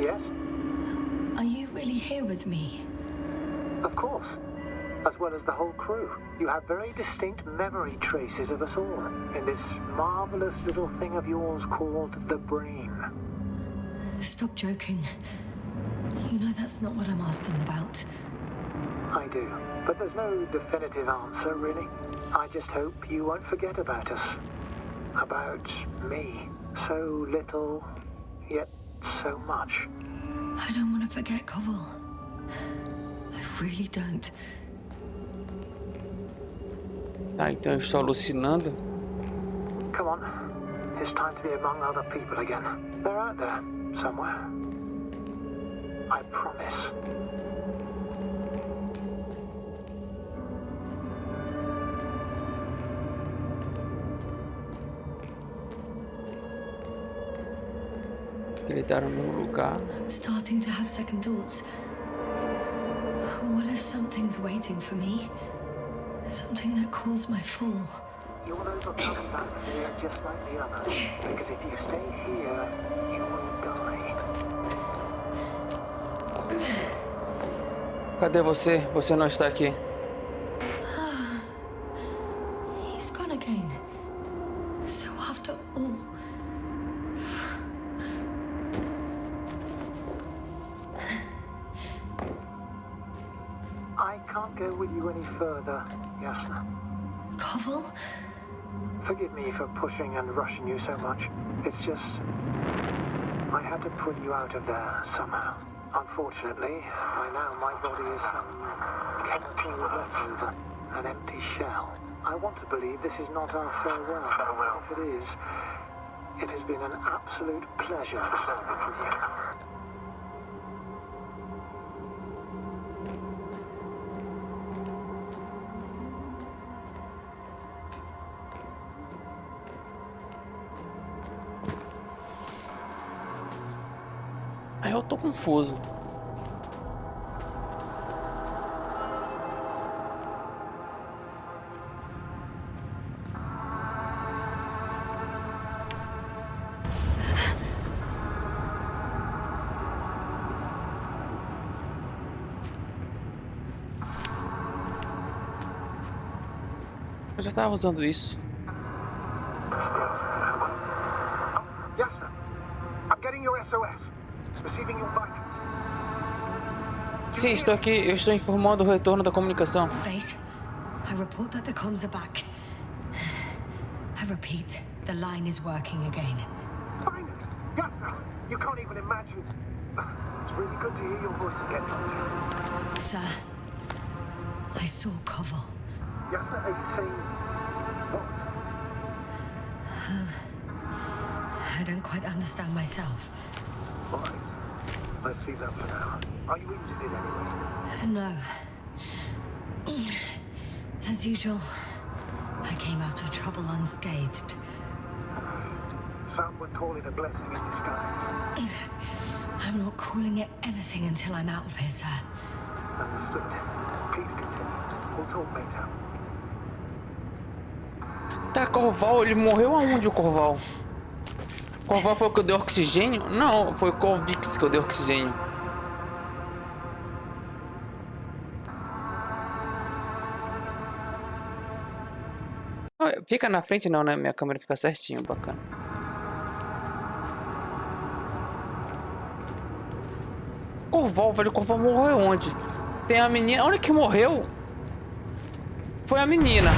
Yes? are you really here with me? Of course. As well as the whole crew. You have very distinct memory traces of us all in this marvelous little thing of yours called the brain. Stop joking. You know that's not what I'm asking about. I do. But there's no definitive answer, really. I just hope you won't forget about us. About me. So little, yet so much. I don't want to forget, Cobble. I really don't. Tá, então eu estou alucinando. Come on. It's time to be among other people again. They're out there, somewhere. I promise. Gritaram no lugar. I'm starting to have second thoughts. What if something's waiting for me? Something that caused my fall. You'll overcome that fear just like the others. Because if you stay here, you will die. Cadê você? Você não está aqui. He's gone again. So after all... I can't go with you any further, Yasna. Cobble? Forgive me for pushing and rushing you so much. It's just... I had to pull you out of there somehow. Unfortunately, by now my body is some chemical leftover, an empty shell. I want to believe this is not our farewell. If it is, it has been an absolute pleasure to speak with you. Aí eu tô confuso. Eu já tava usando isso. Yasna, I'm getting your SOS. Receiving your vitals. Sim, estou aqui. Eu estou informando o retorno da comunicação. Base, I report that the comms are back. I repeat, the line is working again. Finally! Yasna, you can't even imagine. It's really good to hear your voice again, Doctor. Sir, I saw Cobble. Yasna, are you saying what? I don't quite understand myself. All right. Let's leave that for now. Are you injured in any way? No. As usual, I came out of trouble unscathed. Some would call it a blessing in disguise. I'm not calling it anything until I'm out of here, sir. Understood. Please continue. We'll talk later. Tá, Corval, ele morreu aonde, o Corval? Corval foi o que eu dei oxigênio? Não, foi o Corvix que eu dei oxigênio. Ah, fica na frente não, né? Minha câmera fica certinho, bacana. Corval, velho, o Corval morreu onde? Tem a menina, onde que morreu? Foi a menina.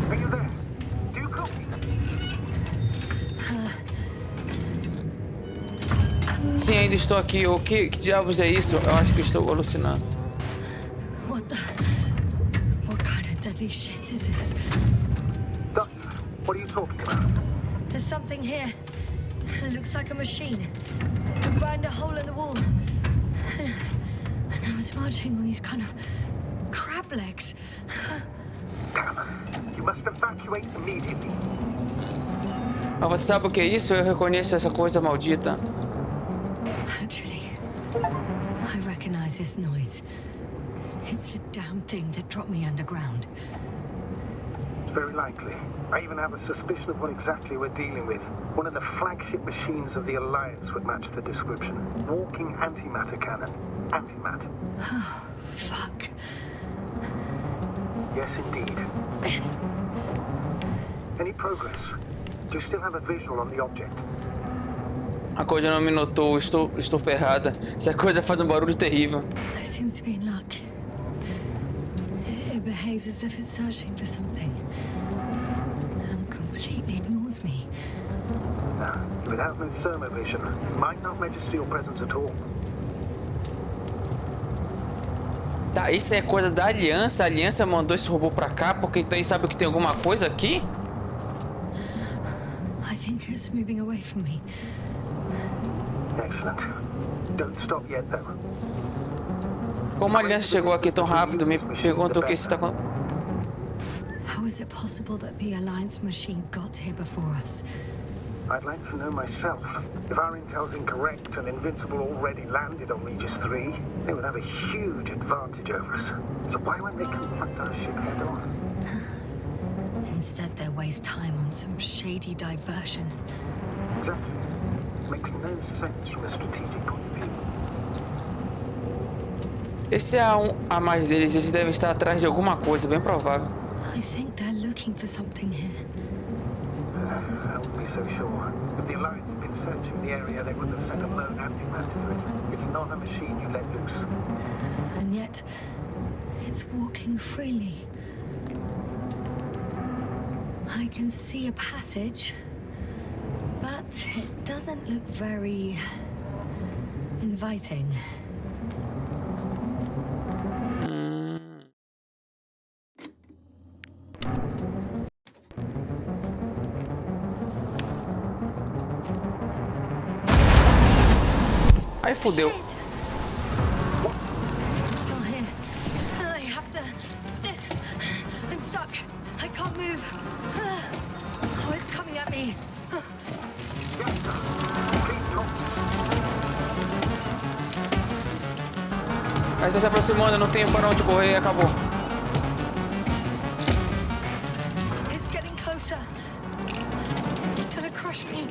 Are you there? Do you copy? Sim, ainda estou aqui. O que diabos é isso? Eu acho que estou alucinando. What kind of deadly shit is this? Doctor, what are you talking about? There's something here. It looks like a machine. It burned a hole in the wall. And now it's marching on these kind of crab legs. Damn. You must evacuate immediately. Mas você sabe o que é isso? Eu reconheço essa coisa maldita. Actually, I recognize this noise. It's a damn thing that dropped me underground. It's very likely. I even have a suspicion of what exactly we're dealing with. One of the flagship machines of the Alliance would match the description. Walking antimatter cannon. Antimatter. Oh, fuck. Yes, indeed. Any progress? Do you still have a visual on the object? A coisa não me notou, estou ferrada. Essa coisa faz um barulho terrível. I seem to be in luck. It behaves as if it's searching for something. And completely ignores me. Without no thermovision, it might not register your presence at all. Tá, isso é coisa da Aliança. A Aliança mandou esse robô pra cá porque então ele sabe que tem alguma coisa aqui? I think it's moving away from me. Excellent. Don't stop yet, though. Como a Aliança chegou aqui tão rápido, me pergunto o que está acontecendo. How is it possible that the Alliance machine got here before us? I'd like to know myself. If our intel's incorrect and Invincible already landed on Regis 3, they would have a huge advantage over us. So why won't they confront our ship head on? Instead, they waste time on some shady diversion. Exactly. Makes no sense from a strategic point of view. Esse é a mais deles, eles devem estar atrás de alguma coisa, bem provável. I think they're looking for something here. I wouldn't be so sure. If the Alliance had been searching the area, they wouldn't have sent a lone antimatter to it. It's not a machine you let loose. And yet, it's walking freely. I can see a passage, but it doesn't look very inviting. Aí fudeu. Shit. It's still here. I have to. I'm stuck. I can't move. Oh, it's coming at me. Aí está se aproximando, eu não tenho para onde correr, acabou. It's getting closer. It's gonna crush me.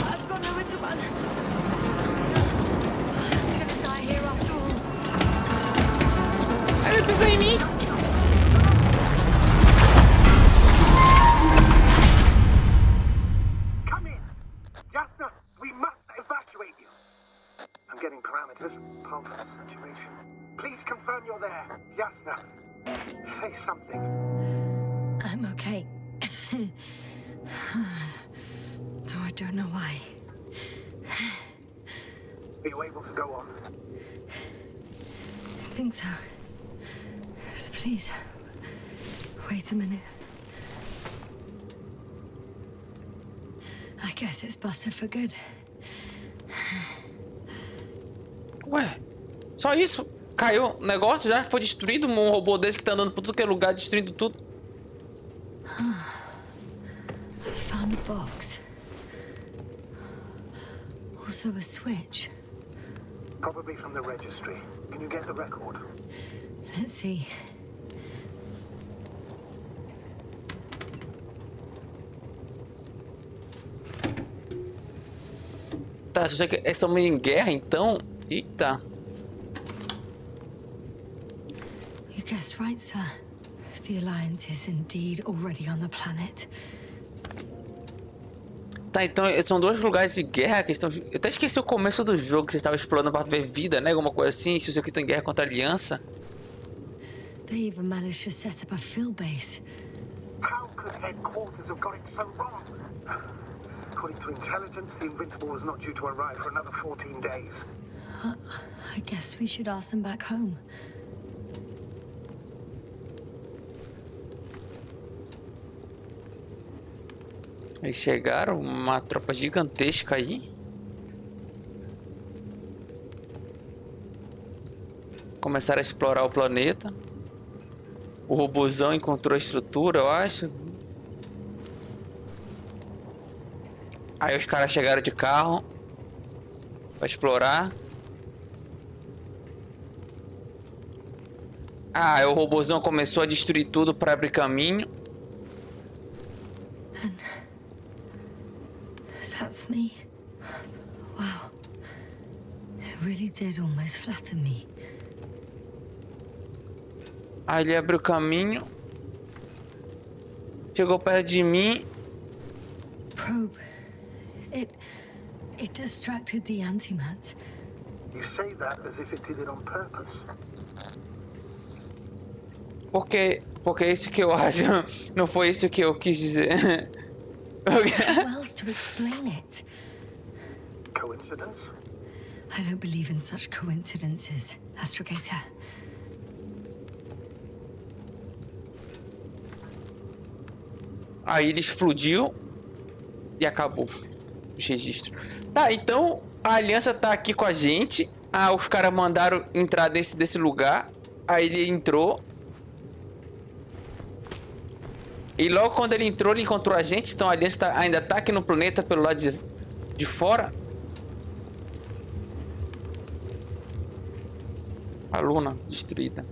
I've got nowhere to run. I'm gonna die here after all. Ele pisa em mim. Come in! Jasna, we must evacuate you. I'm getting parameters. Pulse, saturation. Please confirm you're there. Jasna, say something. I'm okay. Though I don't know why. Are you able to go on? I think so. Just please, wait a minute. I guess it's busted for good. Ué, só isso? Caiu o negócio, já foi destruído um robô desse que tá andando por tudo que é lugar, destruindo tudo. I found a box. Also a switch. Probably from the registry. Can you get the record? Let's see. Tá, se eles estão meio em guerra, então... Eita. You guessed right, sir. The Alliance is indeed already on the planet. Tá, então são dois lugares de guerra que estão... Eu até esqueci o começo do jogo, que eles estavam explorando para ver vida, né? Alguma coisa assim, se os aqui estão em guerra contra a Aliança. They even managed to set up a field base. How could headquarters have got it so wrong? According to intelligence, the Invincible was not due to arrive for another 14 days. I guess we should ask them back home. Eles chegaram, uma tropa gigantesca aí. Começaram a explorar o planeta. O robozão encontrou a estrutura, eu acho. Aí os caras chegaram de carro pra explorar. Ah, o robôzão começou a destruir tudo para abrir caminho. And that's me. Wow. It really did almost flatten me. Aí ele abriu caminho. Chegou perto de mim. Probe. It distracted the antimats. You say that as if it did it on purpose. Porque é isso que eu acho. Não foi isso que eu quis dizer. How else to explain it? Coincidence? I don't believe in such coincidences, Astrogator. Aí ele explodiu. E acabou os registros. Tá, então a aliança tá aqui com a gente. Ah, os caras mandaram entrar desse lugar. Aí ele entrou. E logo quando ele entrou, ele encontrou a gente. Então a aliança ainda tá aqui no planeta pelo lado de fora. A luna destruída.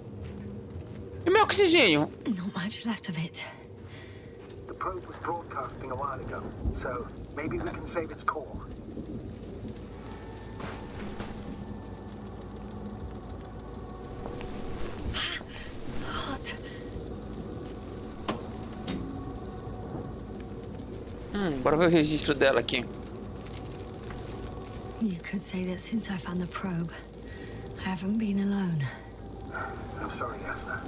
E meu oxigênio? Not much left of it. The probe was broadcasting a while ago, so maybe we can save its core. Hot. Bora ver o registro dela aqui. You could say that since I found the probe, I haven't been alone. I'm sorry, Yasna.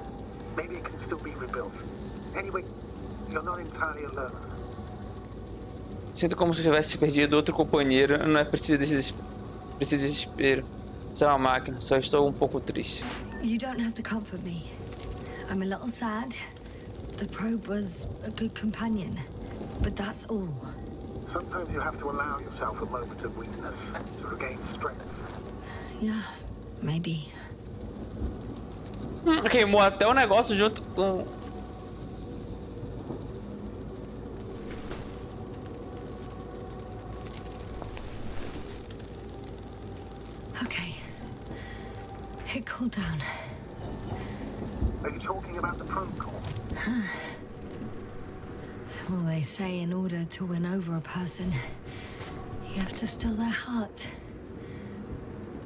Maybe it can still be rebuilt. Anyway, you're not entirely alone. Sinto como se eu tivesse perdido outro companheiro. Não é preciso desespero. Isso é uma máquina. Só estou um pouco triste. You don't have to comfort me. I'm a little sad. The probe was a good companion, but that's all. Sometimes you have to allow yourself a moment of weakness to regain strength. Yeah, maybe. Queimou até o negócio junto com... Okay. It cooled down. Are you talking about the probe core? Well, they say in order to win over a person, you have to steal their heart.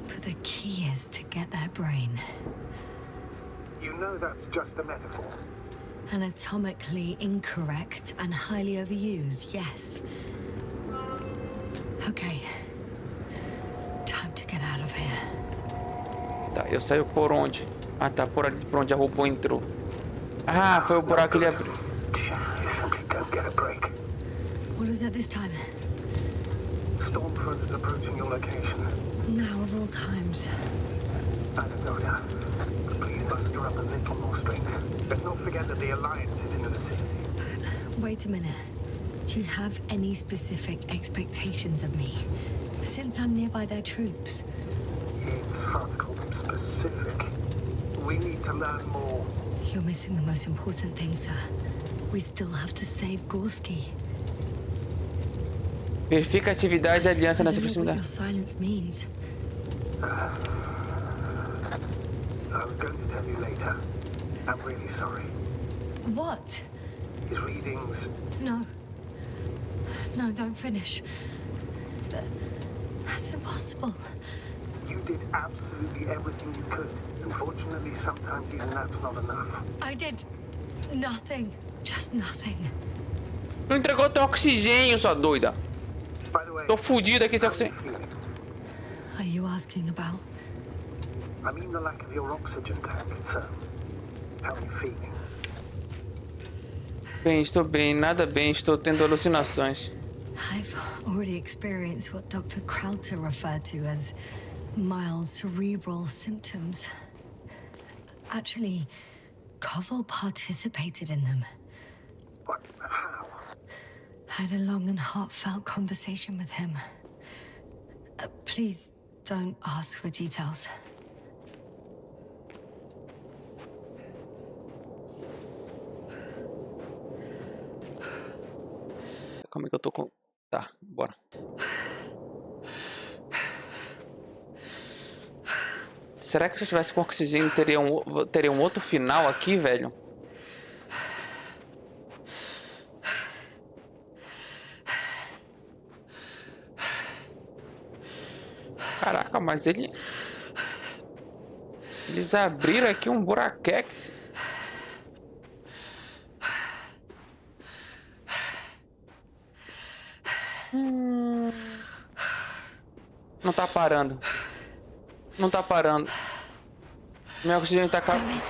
But the key is to get their brain. You know that's just a metaphor. Anatomically incorrect and highly overused, yes. Okay. Time to get out of here. Tá, eu saio por onde? Ah, tá, por ali, por onde a robô entrou. Ah, foi o buraco que ele abriu. You simply don't get a break. What is it this time? Stormfront is approaching your location. Now of all times. I don't know now. But please muster up a little more strength. Let's not forget that the Alliance is in the vicinity. Wait a minute. Do you have any specific expectations of me? Since I'm nearby their troops. It's hard to call them specific. We need to learn more. You're missing the most important thing, sir. We still have to save Gorski. Verifica a atividade de aliança I nessa don't know what your proximidade. silence means. I was going to tell you later. I'm really sorry. What? His readings... No. No, don't finish. That's impossible. You did absolutely everything you could. Unfortunately, sometimes even that's not enough. I did nothing. Just nothing. Não entregou teu oxigênio, sua doida. By the way, Tô fudido aqui sem how are you oxigênio. feeling? Are you asking about? I mean the lack of your oxygen tank, sir. How are you feeling? Bem, estou bem, nada bem, estou tendo alucinações. I've already experienced what Dr. Krauter referred to as mild cerebral symptoms. Actually, Koval participated in them. What? How? I had a long and heartfelt conversation with him. Please don't ask for details. Calma aí que eu tô com... Tá, bora. Será que se eu tivesse com oxigênio teria um outro final aqui, velho? Caraca, mas eles abriram aqui um buraquex. Não tá parando. Não tá parando. Meu oxigênio tá acabando.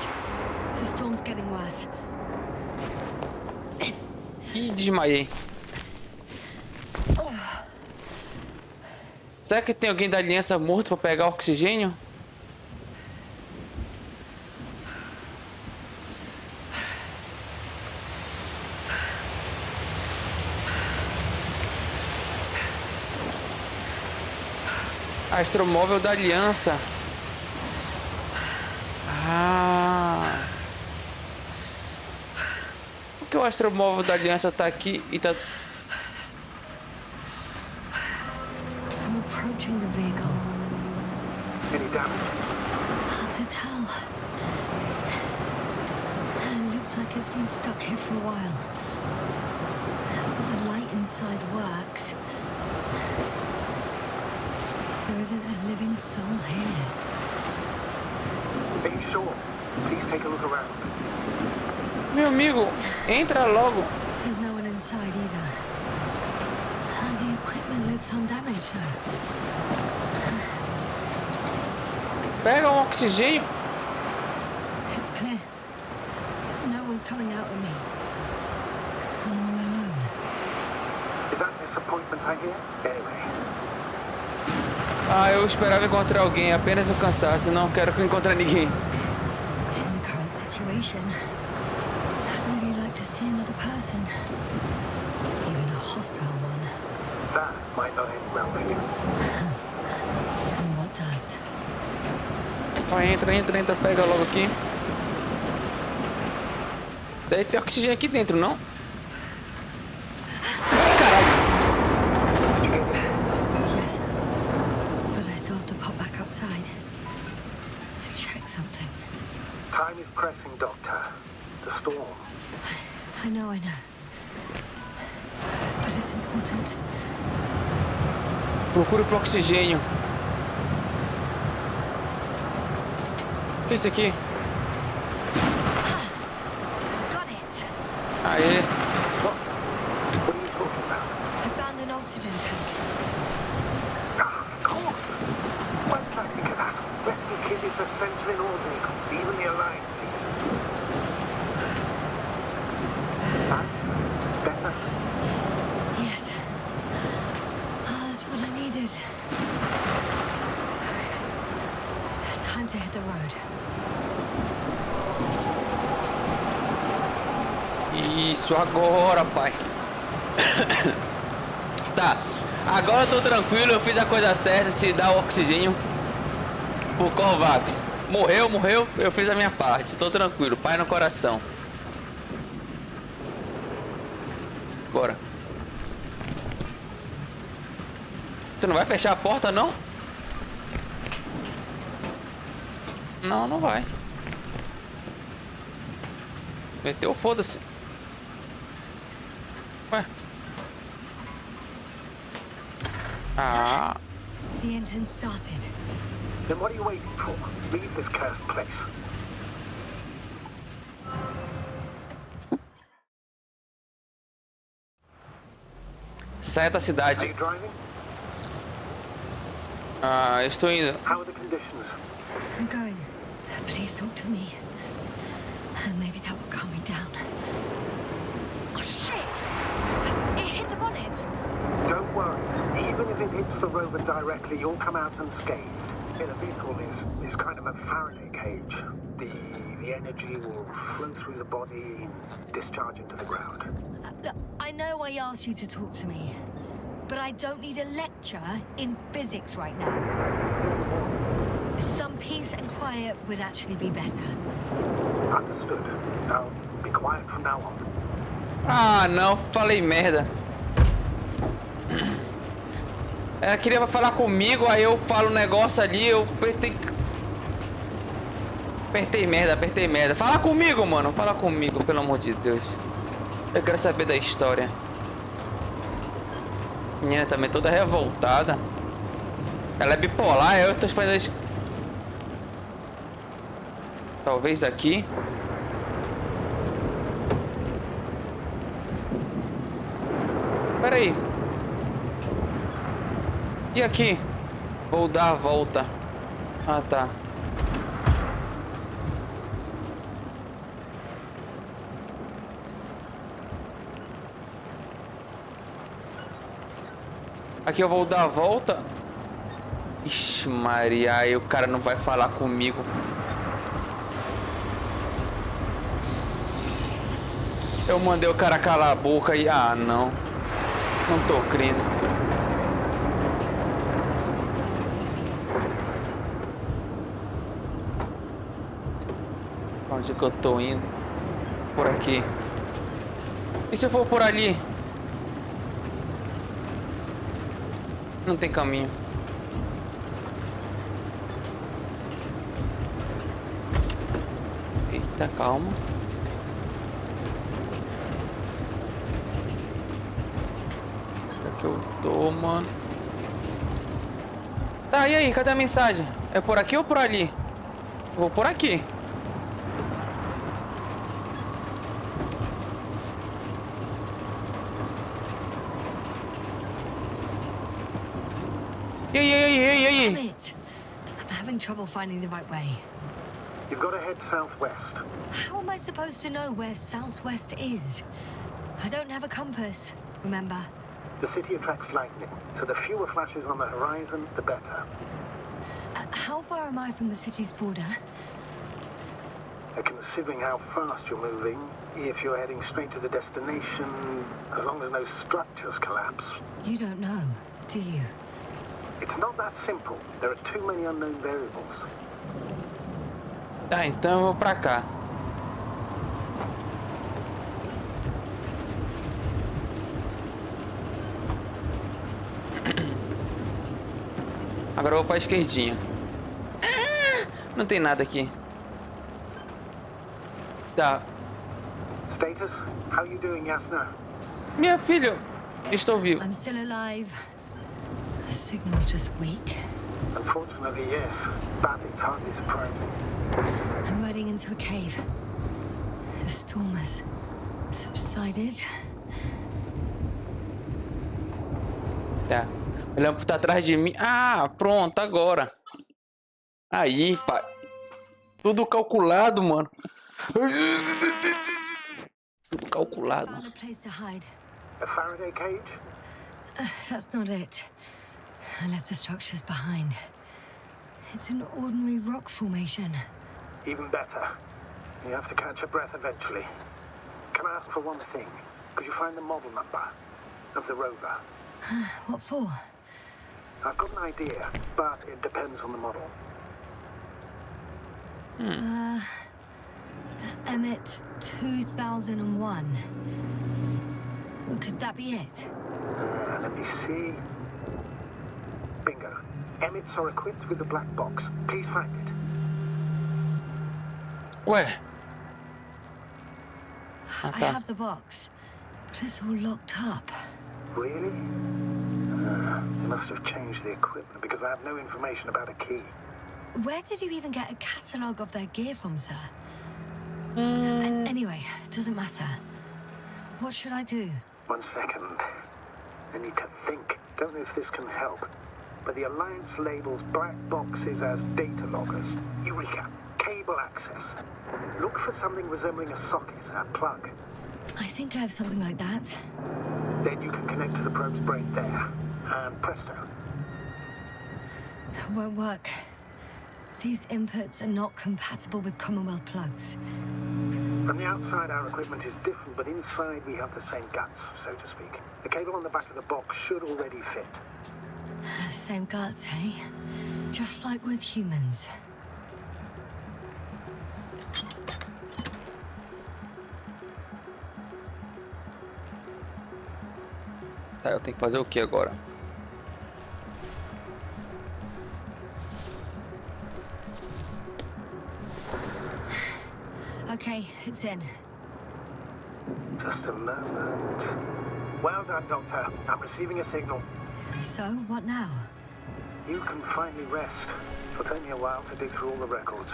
Ih, desmaiei. Será que tem alguém da aliança morto pra pegar oxigênio? Astromóvel da aliança. Ah. Por que o astromóvel da aliança tá aqui e tá... I'm approaching the vehicle. Any damage? Hard to tell. It looks like it's been stuck here for a while. But the light inside works. There isn't a living soul here. Are you sure? Please take a look around. Meu amigo, entra logo. There's no one inside either. The equipment looks undamaged though. Pega um oxigênio. It's clear. No one's coming out of me. I'm all alone. Is that disappointment I hear? Anyway. Ah, eu esperava encontrar alguém, apenas o cansaço. Não quero encontrar ninguém. In the current situation, I'd really like to see another person. Even a hostile one. That might not end well for you. And what does? Vai, entra, pega logo aqui. Deve ter oxigênio aqui dentro, não? Caralho! Yes. But I still have to pop back outside. Let's check something. Time is pressing, Doctor. The storm. I know. But it's important. Procure pro oxigênio. O que é isso aqui? Got it! Aê! What are you talking about? I found an oxygen tank. Ah, of course. Why did I think of that? Rescue kit is essential in all vehicles, even the Alliances. And? Better? Yes. Oh, that's what I needed. Time to hit the road. Isso, agora, pai. Tá, agora eu tô tranquilo, eu fiz a coisa certa, te dar o oxigênio pro Corvax. Morreu, eu fiz a minha parte, tô tranquilo, pai no coração. Bora. Tu não vai fechar a porta, não? Não, não vai. Meteu, foda-se. Ué. Ah. The engine started. Then what are you waiting for? Leave this cursed place. Saia da Are cidade. you driving? Ah, estou indo. How are the conditions? I'm going. Please talk to me. Maybe that will calm me down. Oh shit! It hit the bonnet. Don't worry. Even if it hits the rover directly, you'll come out unscathed. In a vehicle is kind of a Faraday cage. The energy will flow through the body and discharge into the ground. Look, I know I asked you to talk to me, but I don't need a lecture in physics right now. Some peace and quiet would actually be better. Understood. I'll be quiet from now on. Ah, não, falei merda. Ela queria falar comigo, aí eu falo um negócio ali, eu tenho que... Apertei merda, apertei merda. Fala comigo, mano. Fala comigo, pelo amor de Deus. Eu quero saber da história. A menina também toda revoltada. Ela é bipolar, eu tô fazendo... Talvez aqui. Pera aí. E aqui? Vou dar a volta. Ah, tá. Aqui eu vou dar a volta. Ixi, Maria, aí o cara não vai falar comigo. Eu mandei o cara calar a boca e... Ah, não. Não tô crendo. Onde é que eu tô indo? Por aqui. E se eu for por ali? Não tem caminho. Eita, calma. Onde é que eu tô, mano? Tá, e aí? Cadê a mensagem? É por aqui ou por ali? Vou por aqui. Damn it! I'm having trouble finding the right way. You've got to head southwest. How am I supposed to know where southwest is? I don't have a compass, remember? The city attracts lightning, so the fewer flashes on the horizon, the better. How far am I from the city's border? Considering how fast you're moving, if you're heading straight to the destination, as long as no structures collapse. You don't know, do you? It's not that simple. There are too many unknown variables. Tá, então eu vou pra cá. Agora eu vou pra esquerdinha. Ah, não tem nada aqui. Tá. Status? How you doing, Yasna? Minha filha, estou vivo. I'm still alive. The signal's just weak. Unfortunately, yes. But it's hardly surprising. I'm riding into a cave. The storm has subsided. Tá. O lampo tá atrás de mim. Ah, pronto, agora. Aí, pai. Tudo calculado, mano. Tudo calculado. Found a place to hide. A Faraday cage? That's not it. I left the structures behind. It's an ordinary rock formation. Even better. You have to catch your breath eventually. Can I ask for one thing? Could you find the model number of the rover? What for? I've got an idea, but it depends on the model. Emmet 2001. Could that be it? Let me see. Bingo. Emmets are equipped with the black box. Please find it. Ué. I have the box, but it's all locked up. Really? They must have changed the equipment because I have no information about a key. Where did you even get a catalogue of their gear from, sir? Anyway, it doesn't matter. What should I do? 1 second. I need to think. Don't know if this can help. But the Alliance labels black boxes as data loggers. Eureka. Cable access. Look for something resembling a socket, a plug. I think I have something like that. Then you can connect to the probe's brain there. And presto. It won't work. These inputs are not compatible with Commonwealth plugs. From the outside, our equipment is different, but inside we have the same guts, so to speak. The cable on the back of the box should already fit. Same guts, eh? Just like with humans. Tá, eu tenho que fazer o que agora? Okay, it's in. Just a moment. Well done, Doctor. I'm receiving a signal. So, what now? You can finally rest. It'll take me a while to dig through all the records.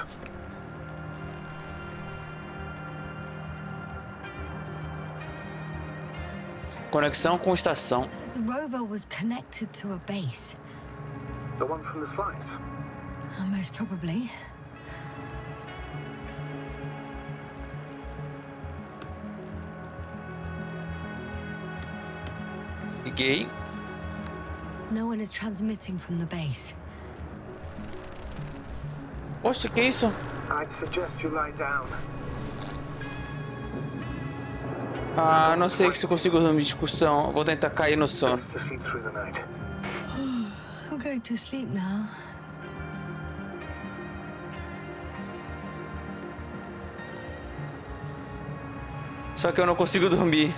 Conexão com estação. The rover was connected to a base. The one from the slides. Most probably. Liguei. No one is transmitting from the base. Poxa, que isso? I'd suggest you lie down. Ah, não sei se eu consigo dormir discussão. Vou tentar cair no sono. Best to sleep through the night. I'm going to sleep now. Só que eu não consigo dormir.